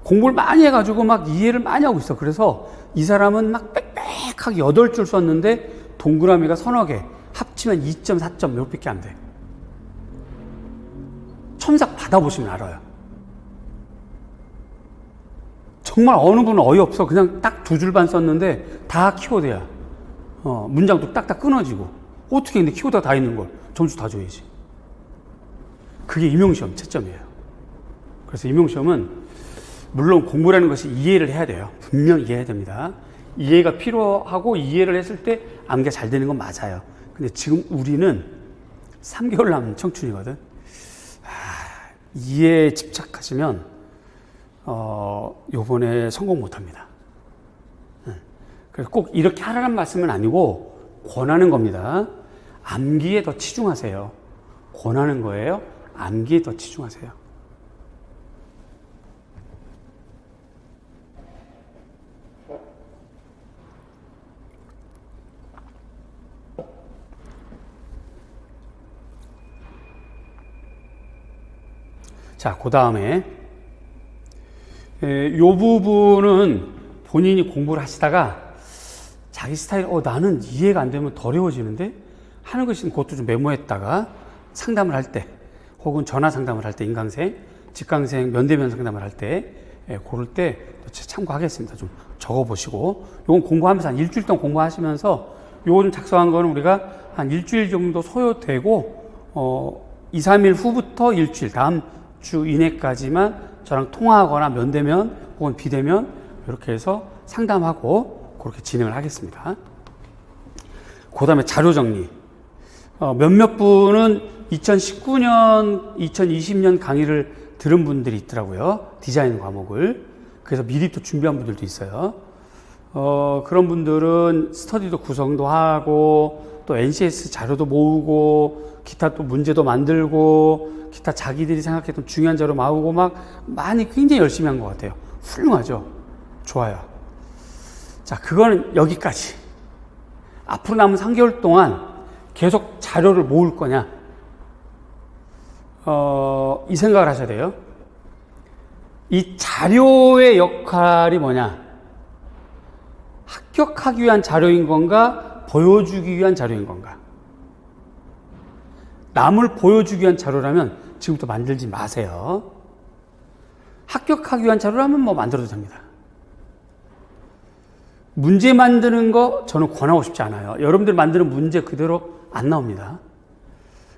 [SPEAKER 1] 공부를 많이 해가지고 막 이해를 많이 하고 있어. 그래서 이 사람은 막 빽빽하게 8줄 썼는데 동그라미가 서너 개 합치면 2점, 4점 이렇게밖에 안 돼. 첨삭 받아보시면 알아요. 정말 어느 분은 어이없어. 그냥 딱 2줄 반 썼는데 다 키워드야. 문장도 딱딱 끊어지고. 어떻게 근데 키워드가 다 있는 걸 점수 다 줘야지. 그게 임용시험 채점이에요. 그래서 임용시험은 물론 공부라는 것이 이해를 해야 돼요. 분명히 이해해야 됩니다. 이해가 필요하고 이해를 했을 때 암기가 잘 되는 건 맞아요. 근데 지금 우리는 3개월 남은 청춘이거든. 이해에 집착하시면 요번에 성공 못합니다. 그래서 꼭 이렇게 하라는 말씀은 아니고 권하는 겁니다. 암기에 더 치중하세요. 권하는 거예요. 암기에 더 치중하세요. 자, 그 다음에 요 부분은 본인이 공부를 하시다가 자기 스타일, 나는 이해가 안 되면 더 어려워지는데 하는 것이 그것도 좀 메모했다가 상담을 할 때, 혹은 전화 상담을 할 때, 인강생, 직강생, 면대면 상담을 할 때, 고를 때 참고하겠습니다. 좀 적어보시고, 요건 공부하면서 한 일주일 동안 공부하시면서 요거 좀 작성한 거는 우리가 한 일주일 정도 소요되고, 2, 3일 후부터 일주일, 다음 주 이내까지만 저랑 통화하거나 면대면 혹은 비대면 이렇게 해서 상담하고 그렇게 진행을 하겠습니다. 그 다음에 자료 정리. 몇몇 분은 2019년, 2020년 강의를 들은 분들이 있더라고요. 디자인 과목을. 그래서 미리 또 준비한 분들도 있어요. 그런 분들은 스터디도 구성도 하고 또 NCS 자료도 모으고 기타 또 문제도 만들고 기타 자기들이 생각했던 중요한 자료 모으고 막 많이 굉장히 열심히 한 것 같아요. 훌륭하죠? 좋아요. 자, 그거는 여기까지. 앞으로 남은 3개월 동안 계속 자료를 모을 거냐? 이 생각을 하셔야 돼요. 이 자료의 역할이 뭐냐? 합격하기 위한 자료인 건가? 보여주기 위한 자료인 건가? 남을 보여주기 위한 자료라면 지금부터 만들지 마세요. 합격하기 위한 자료라면 뭐 만들어도 됩니다. 문제 만드는 거 저는 권하고 싶지 않아요. 여러분들 만드는 문제 그대로 안 나옵니다.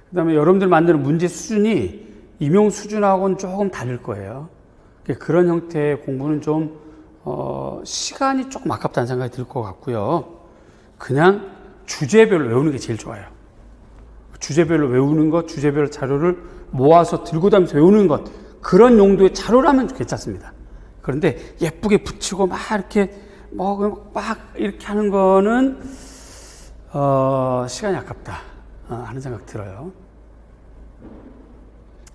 [SPEAKER 1] 그 다음에 여러분들 만드는 문제 수준이 임용 수준하고는 조금 다를 거예요. 그런 형태의 공부는 좀 시간이 조금 아깝다는 생각이 들 것 같고요. 그냥 주제별로 외우는 게 제일 좋아요. 주제별로 외우는 것, 주제별 자료를 모아서 들고 다니면서 외우는 것, 그런 용도의 자료라면 괜찮습니다. 그런데 예쁘게 붙이고 막 이렇게 막 이렇게 하는 거는 시간이 아깝다 하는 생각 들어요.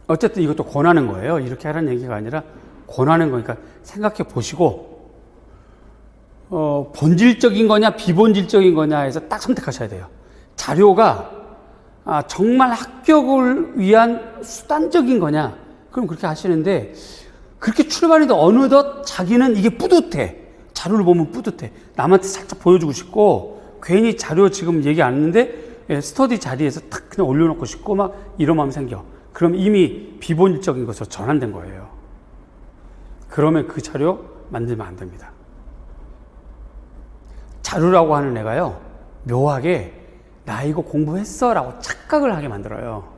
[SPEAKER 1] 어쨌든 이것도 권하는 거예요. 이렇게 하라는 얘기가 아니라 권하는 거니까 생각해 보시고 본질적인 거냐 비본질적인 거냐 해서 딱 선택하셔야 돼요. 자료가 정말 합격을 위한 수단적인 거냐? 그럼 그렇게 하시는데, 그렇게 출발했는데 어느덧 자기는 이게 뿌듯해. 자료를 보면 뿌듯해. 남한테 살짝 보여주고 싶고, 괜히 자료 지금 얘기 안 했는데, 스터디 자리에서 탁 그냥 올려놓고 싶고, 막 이런 마음이 생겨. 그럼 이미 비본질적인 것으로 전환된 거예요. 그러면 그 자료 만들면 안 됩니다. 자료라고 하는 애가요, 묘하게 나 이거 공부했어 라고 착각을 하게 만들어요.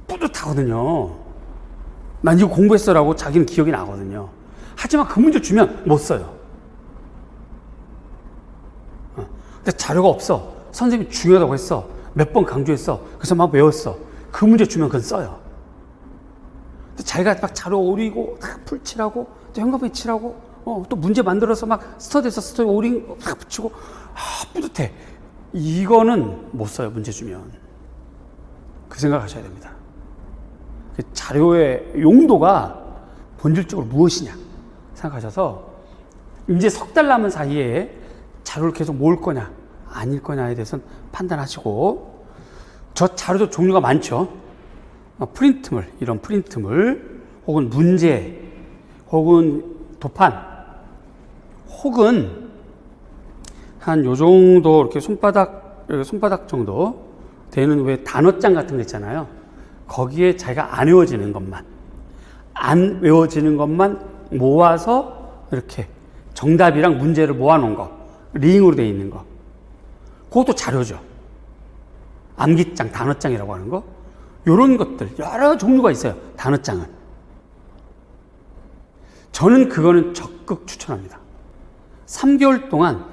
[SPEAKER 1] 뿌듯하거든요. 난 이거 공부했어 라고 자기는 기억이 나거든요. 하지만 그 문제 주면 못 써요. 근데 자료가 없어. 선생님이 중요하다고 했어. 몇 번 강조했어. 그래서 막 외웠어. 그 문제 주면 그건 써요. 근데 자기가 막 자료 오리고 다 풀칠하고 또 현관펜 칠하고 또 문제 만들어서 막 스터디에서 스터디 오링 막 붙이고 뿌듯해. 이거는 못 써요. 문제 주면. 그 생각하셔야 됩니다. 자료의 용도가 본질적으로 무엇이냐 생각하셔서 이제 석 달 남은 사이에 자료를 계속 모을 거냐 아닐 거냐에 대해서는 판단하시고, 저 자료도 종류가 많죠. 프린트물, 이런 프린트물, 혹은 문제, 혹은 도판, 혹은 한 요 정도 이렇게 손바닥 정도 되는 왜 단어장 같은 거 있잖아요. 거기에 자기가 안 외워지는 것만 모아서 이렇게 정답이랑 문제를 모아놓은 거, 링으로 되어 있는 거, 그것도 자료죠. 암기장, 단어장이라고 하는 거, 이런 것들 여러 종류가 있어요. 단어장은. 저는 그거는 적극 추천합니다. 3개월 동안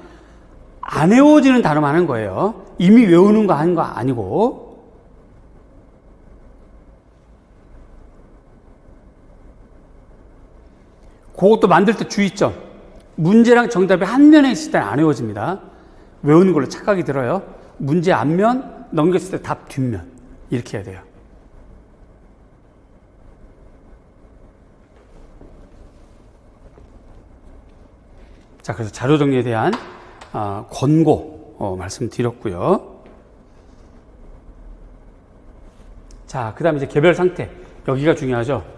[SPEAKER 1] 안 외워지는 단어만 하는 거예요. 이미 외우는 거 하는 거 아니고. 그것도 만들 때 주의점. 문제랑 정답이 한 면에 있을 때는 안 외워집니다. 외우는 걸로 착각이 들어요. 문제 앞면, 넘겼을 때 답 뒷면. 이렇게 해야 돼요. 자, 그래서 자료 정리에 대한 권고 말씀드렸고요. 자, 그 다음에 이제 개별 상태. 여기가 중요하죠.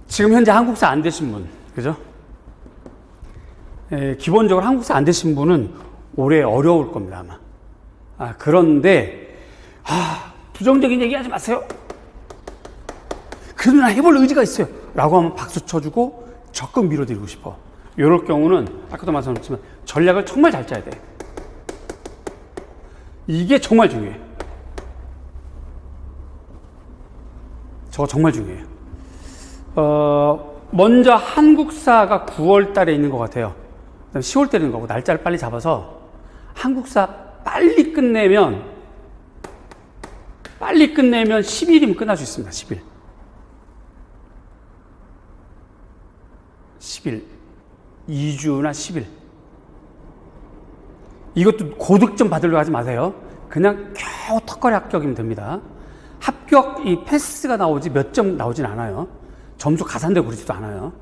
[SPEAKER 1] 지금 현재 한국사 안 되신 분, 그죠? 기본적으로 한국사 안 되신 분은 올해 어려울 겁니다, 아마. 그런데, 부정적인 얘기 하지 마세요. 그래도 나 해볼 의지가 있어요. 라고 하면 박수 쳐주고 적극 밀어드리고 싶어. 이럴 경우는, 아까도 말씀드렸지만, 전략을 정말 잘 짜야 돼. 이게 정말 중요해. 저거 정말 중요해요. 먼저 한국사가 9월 달에 있는 것 같아요. 10월 달에 있는 거고, 날짜를 빨리 잡아서 한국사 빨리 끝내면 10일이면 끝날 수 있습니다. 10일. 2주나 10일. 이것도 고득점 받으려고 하지 마세요. 그냥 겨우 턱걸이 합격이면 됩니다. 합격, 이 패스가 나오지 몇 점 나오진 않아요. 점수 가산되고 그러지도 않아요.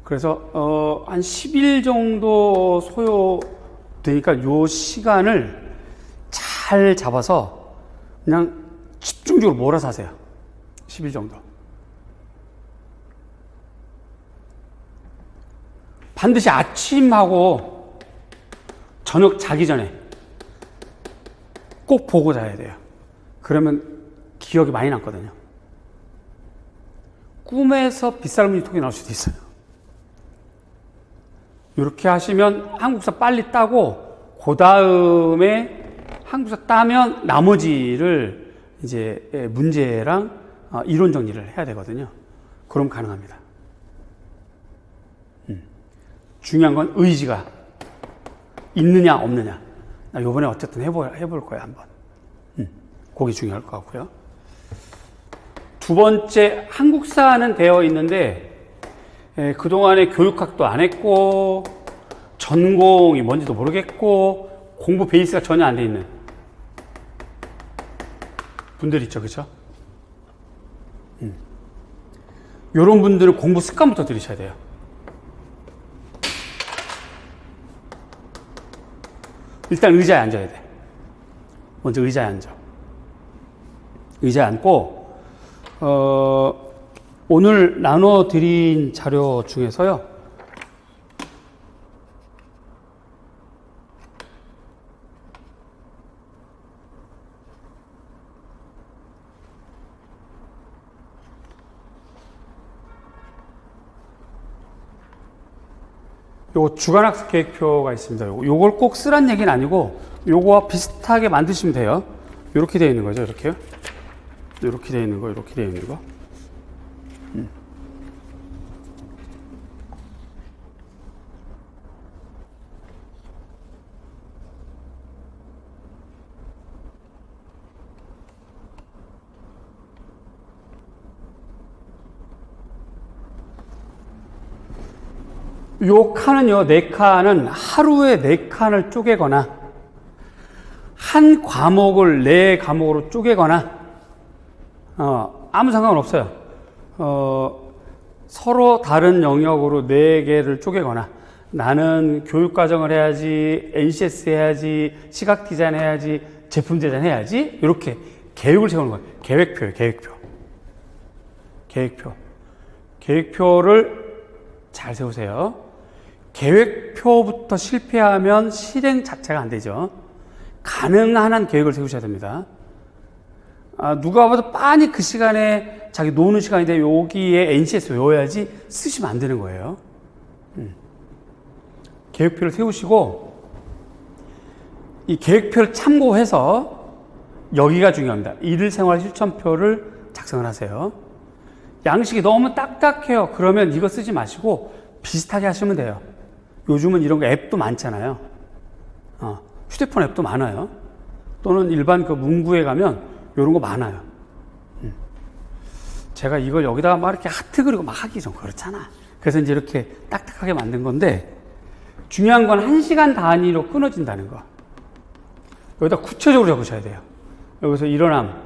[SPEAKER 1] 그래서 한 10일 정도 소요되니까 요 시간을 잘 잡아서 그냥 집중적으로 몰아서 하세요. 10일 정도. 반드시 아침하고 저녁 자기 전에 꼭 보고 자야 돼요. 그러면 기억이 많이 남거든요. 꿈에서 빗살무늬 통이 나올 수도 있어요. 이렇게 하시면 한국사 빨리 따고, 그 다음에 한국사 따면 나머지를 이제 문제랑 이론 정리를 해야 되거든요. 그럼 가능합니다. 중요한 건 의지가 있느냐 없느냐. 나 이번에 어쨌든 해볼 거야 한번. 그게 중요할 것 같고요. 두 번째, 한국사는 되어 있는데 그동안에 교육학도 안 했고 전공이 뭔지도 모르겠고 공부 베이스가 전혀 안 돼 있는 분들 있죠, 그죠? 요런 분들은 공부 습관부터 들이셔야 돼요. 일단 의자에 앉아야 돼. 먼저 의자에 앉아. 의자에 앉고, 오늘 나눠드린 자료 중에서요, 요 주간학습 계획표가 있습니다. 요걸 꼭 쓰란 얘기는 아니고 요거와 비슷하게 만드시면 돼요. 요렇게 되어 있는 거죠. 이렇게요. 이렇게 되어 있는 거, 이렇게 되어 있는 거. 요 칸은요, 4칸은 하루에 4칸을 쪼개거나, 한 과목을 4과목으로 쪼개거나, 아무 상관은 없어요. 서로 다른 영역으로 4개를 쪼개거나, 나는 교육과정을 해야지, NCS 해야지, 시각 디자인 해야지, 제품 디자인 해야지, 이렇게 계획을 세우는 거예요. 계획표예요, 계획표. 계획표를 잘 세우세요. 계획표부터 실패하면 실행 자체가 안 되죠. 가능한 한 계획을 세우셔야 됩니다. 누가 봐도 빤히 그 시간에 자기 노는 시간인데 여기에 NCS 외워야지 쓰시면 안 되는 거예요. 계획표를 세우시고 이 계획표를 참고해서 여기가 중요합니다. 일일생활 실천표를 작성을 하세요. 양식이 너무 딱딱해요. 그러면 이거 쓰지 마시고 비슷하게 하시면 돼요. 요즘은 이런 거 앱도 많잖아요. 휴대폰 앱도 많아요. 또는 일반 그 문구에 가면 이런 거 많아요. 제가 이걸 여기다가 막 이렇게 하트 그리고 막 하기 좀 그렇잖아. 그래서 이제 이렇게 딱딱하게 만든 건데, 중요한 건 1시간 단위로 끊어진다는 거. 여기다 구체적으로 적으셔야 돼요. 여기서 일어남,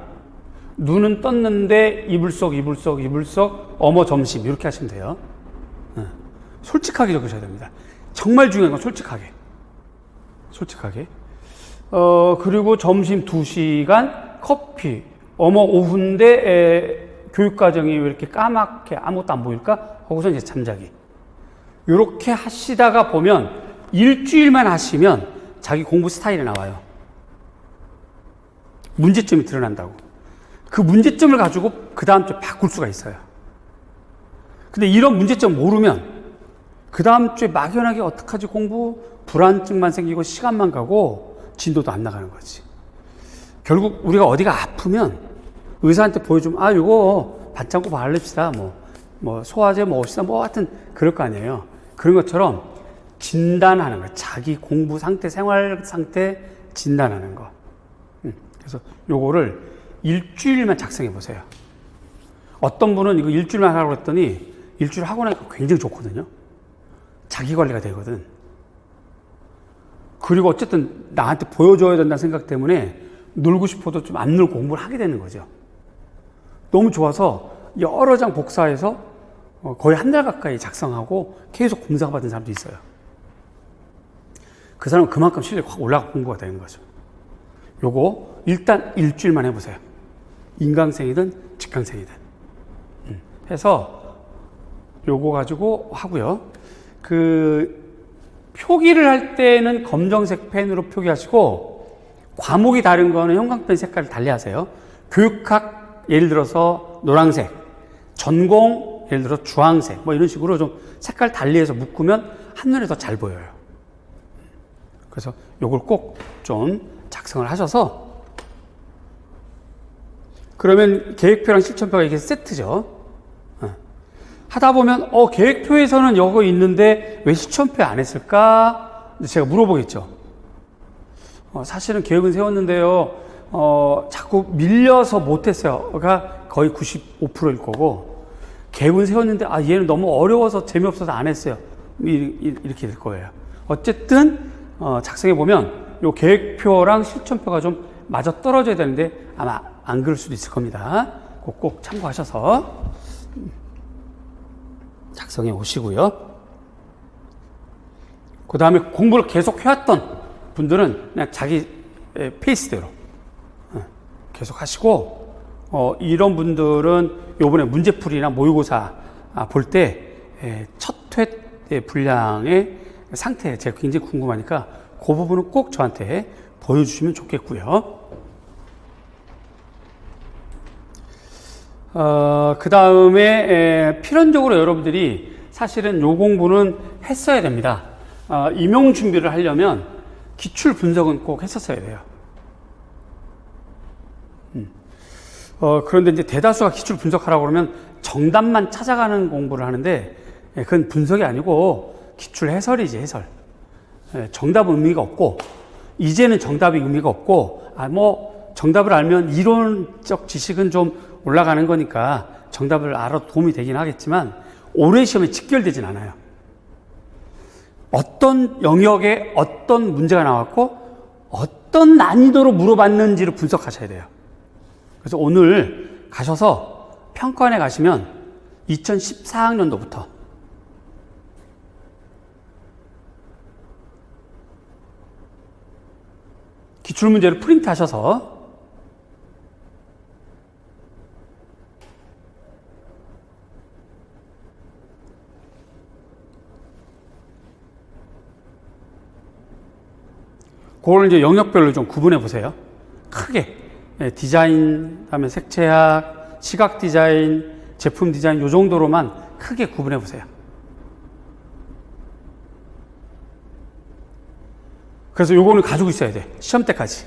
[SPEAKER 1] 눈은 떴는데 이불 속, 어머 점심, 이렇게 하시면 돼요. 솔직하게 적으셔야 됩니다. 정말 중요한 건 솔직하게. 그리고 점심 2시간, 커피, 어머 오후인데 교육과정이 왜 이렇게 까맣게 아무것도 안 보일까? 하고서 이제 잠자기. 이렇게 하시다가 보면 일주일만 하시면 자기 공부 스타일이 나와요. 문제점이 드러난다고. 그 문제점을 가지고 그 다음 주에 바꿀 수가 있어요. 근데 이런 문제점 모르면 그 다음 주에 막연하게 어떡하지 공부, 불안증만 생기고 시간만 가고 진도도 안 나가는 거지. 결국 우리가 어디가 아프면 의사한테 보여주면 이거 반창고 바릅시다. 뭐 소화제 먹읍시다. 뭐 하여튼 그럴 거 아니에요. 그런 것처럼 진단하는 거. 자기 공부 상태, 생활 상태 진단하는 거. 그래서 요거를 일주일만 작성해 보세요. 어떤 분은 이거 일주일만 하라고 했더니 일주일 하고 나니까 굉장히 좋거든요. 자기 관리가 되거든. 그리고 어쨌든 나한테 보여줘야 된다는 생각 때문에 놀고 싶어도 좀 안 놀고 공부를 하게 되는 거죠. 너무 좋아서 여러 장 복사해서 거의 한 달 가까이 작성하고 계속 공상 받은 사람도 있어요. 그 사람은 그만큼 실력이 확 올라가 공부가 되는 거죠. 요거 일단 일주일만 해보세요. 인강생이든 직강생이든. 해서 요거 가지고 하고요. 표기를 할 때는 검정색 펜으로 표기하시고, 과목이 다른 거는 형광펜 색깔을 달리 하세요. 교육학, 예를 들어서 노란색, 전공, 예를 들어 주황색, 뭐 이런 식으로 좀 색깔 달리해서 묶으면 한눈에 더 잘 보여요. 그래서 요걸 꼭 좀 작성을 하셔서, 그러면 계획표랑 실천표가 이게 세트죠. 하다 보면 계획표에서는 이거 있는데 왜 실천표에 안 했을까? 제가 물어보겠죠. 사실은 계획은 세웠는데요. 자꾸 밀려서 못했어요가 거의 95%일 거고, 계획은 세웠는데 얘는 너무 어려워서 재미없어서 안 했어요. 이렇게 될 거예요. 어쨌든 작성해 보면 요 계획표랑 실천표가 좀 맞아 떨어져야 되는데 아마 안 그럴 수도 있을 겁니다. 꼭 참고하셔서 작성해 오시고요. 그 다음에 공부를 계속 해왔던 분들은 그냥 자기 페이스대로 계속 하시고, 이런 분들은 요번에 문제풀이나 모의고사 볼 때 첫 회 분량의 상태 제가 굉장히 궁금하니까 그 부분은 꼭 저한테 보여주시면 좋겠고요. 그 다음에 필연적으로 여러분들이 사실은 요 공부는 했어야 됩니다. 임용 준비를 하려면 기출 분석은 꼭 했었어야 돼요. 그런데 이제 대다수가 기출 분석하라고 그러면 정답만 찾아가는 공부를 하는데, 그건 분석이 아니고 기출 해설이지, 해설. 정답은 의미가 없고, 이제는 정답이 의미가 없고, 정답을 알면 이론적 지식은 좀 올라가는 거니까 정답을 알아도 도움이 되긴 하겠지만, 올해 시험에 직결되진 않아요. 어떤 영역에 어떤 문제가 나왔고, 어떤 난이도로 물어봤는지를 분석하셔야 돼요. 그래서 오늘 가셔서 평가원에 가시면 2014학년도부터 기출문제를 프린트 하셔서 그걸 이제 영역별로 좀 구분해 보세요. 크게. 디자인, 그다음에 색채학, 시각 디자인, 제품 디자인 요 정도로만 크게 구분해 보세요. 그래서 요거는 가지고 있어야 돼. 시험 때까지.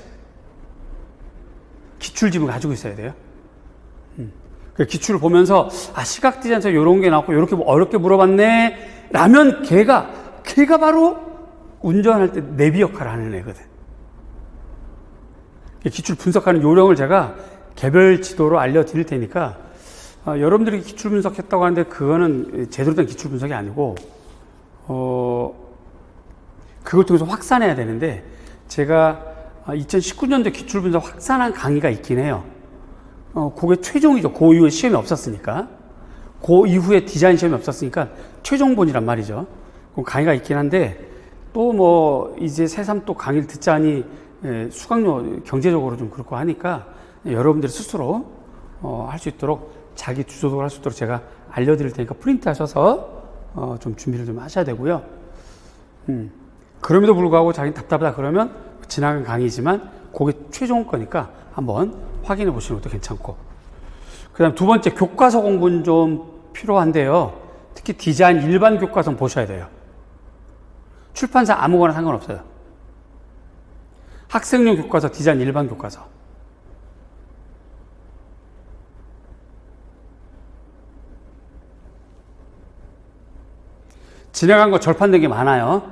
[SPEAKER 1] 기출집을 가지고 있어야 돼요. 그 기출을 보면서 시각 디자인에서 요런 게 나왔고 요렇게 어렵게 물어봤네 라면 걔가 바로 운전할 때 내비 역할을 하는 애거든. 기출 분석하는 요령을 제가 개별 지도로 알려드릴 테니까, 여러분들이 기출 분석했다고 하는데 그거는 제대로 된 기출 분석이 아니고, 그걸 통해서 확산해야 되는데, 제가 2019년도 기출 분석 확산한 강의가 있긴 해요. 그게 최종이죠. 그 이후에 시험이 없었으니까. 그 이후에 디자인 시험이 없었으니까 최종본이란 말이죠. 그 강의가 있긴 한데, 또 이제 새삼 또 강의를 듣자니 수강료 경제적으로 좀 그렇고 하니까 여러분들이 스스로 할 수 있도록 자기 주도적으로 할 수 있도록 제가 알려드릴 테니까 프린트 하셔서 좀 준비를 좀 하셔야 되고요. 그럼에도 불구하고 자기는 답답하다 그러면 지나간 강의지만 그게 최종 거니까 한번 확인해 보시는 것도 괜찮고, 그 다음 두 번째 교과서 공부는 좀 필요한데요. 특히 디자인 일반 교과서는 보셔야 돼요. 출판사 아무거나 상관없어요. 학생용 교과서, 디자인 일반 교과서. 지나간 거 절판된 게 많아요.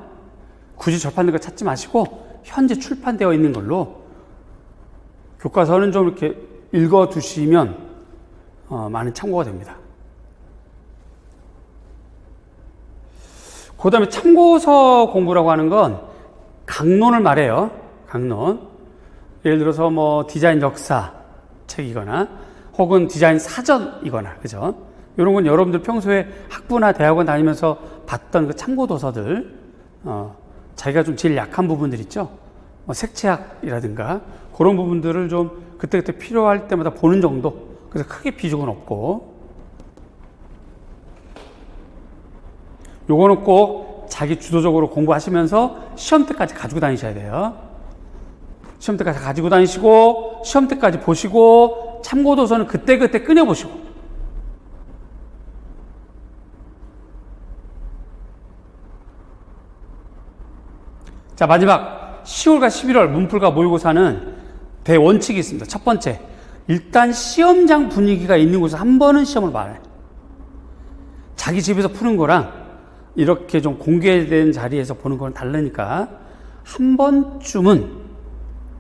[SPEAKER 1] 굳이 절판된 거 찾지 마시고 현재 출판되어 있는 걸로 교과서는 좀 이렇게 읽어두시면 많은 참고가 됩니다. 그 다음에 참고서 공부라고 하는 건 강론을 말해요. 강론. 예를 들어서 디자인 역사 책이거나 혹은 디자인 사전이거나, 그죠? 이런 건 여러분들 평소에 학부나 대학원 다니면서 봤던 그 참고 도서들, 자기가 좀 제일 약한 부분들 있죠? 색채학이라든가 그런 부분들을 좀 그때그때 필요할 때마다 보는 정도. 그래서 크게 비중은 없고, 요거는 꼭 자기 주도적으로 공부하시면서 시험 때까지 가지고 다니셔야 돼요. 시험 때까지 가지고 다니시고, 시험 때까지 보시고, 참고도서는 그때그때 꺼내보시고. 자, 마지막 10월과 11월 문풀과 모의고사는 대원칙이 있습니다. 첫 번째, 일단 시험장 분위기가 있는 곳에서 한 번은 시험을 봐요. 자기 집에서 푸는 거랑 이렇게 좀 공개된 자리에서 보는 건 다르니까 한 번쯤은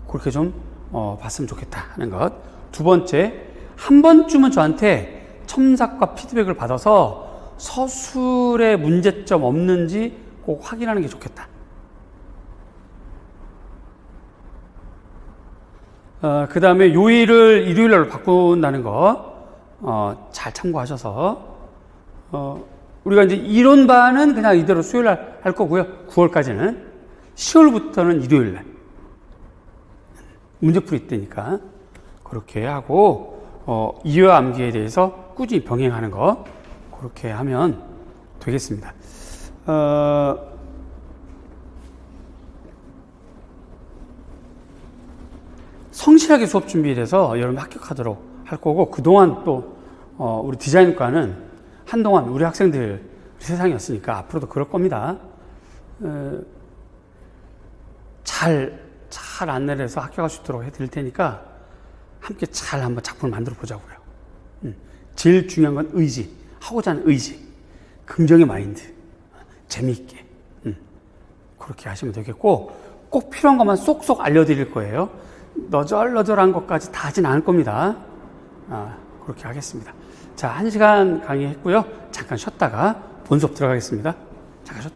[SPEAKER 1] 그렇게 좀 봤으면 좋겠다 하는 것. 두 번째, 한 번쯤은 저한테 첨삭과 피드백을 받아서 서술에 문제점 없는지 꼭 확인하는 게 좋겠다. 그 다음에 요일을 일요일로 바꾼다는 거, 잘 참고하셔서, 우리가 이제 이론반은 그냥 이대로 수요일 날 할 거고요. 9월까지는. 10월부터는 일요일 날. 문제풀이 때니까. 그렇게 하고, 이해와 암기에 대해서 꾸준히 병행하는 거, 그렇게 하면 되겠습니다. 성실하게 수업 준비를 해서 여러분 합격하도록 할 거고, 그동안 또, 우리 디자인과는 한동안 우리 학생들 세상이었으니까 앞으로도 그럴 겁니다. 잘 안내를 해서 합격할 수 있도록 해드릴 테니까 함께 잘 한번 작품을 만들어 보자고요. 제일 중요한 건 의지, 하고자 하는 의지, 긍정의 마인드, 재미있게. 그렇게 하시면 되겠고, 꼭 필요한 것만 쏙쏙 알려드릴 거예요. 너절너절한 것까지 다 하진 않을 겁니다. 그렇게 하겠습니다. 자, 1시간 강의했고요. 잠깐 쉬었다가 본 수업 들어가겠습니다. 잠깐 쉬었다.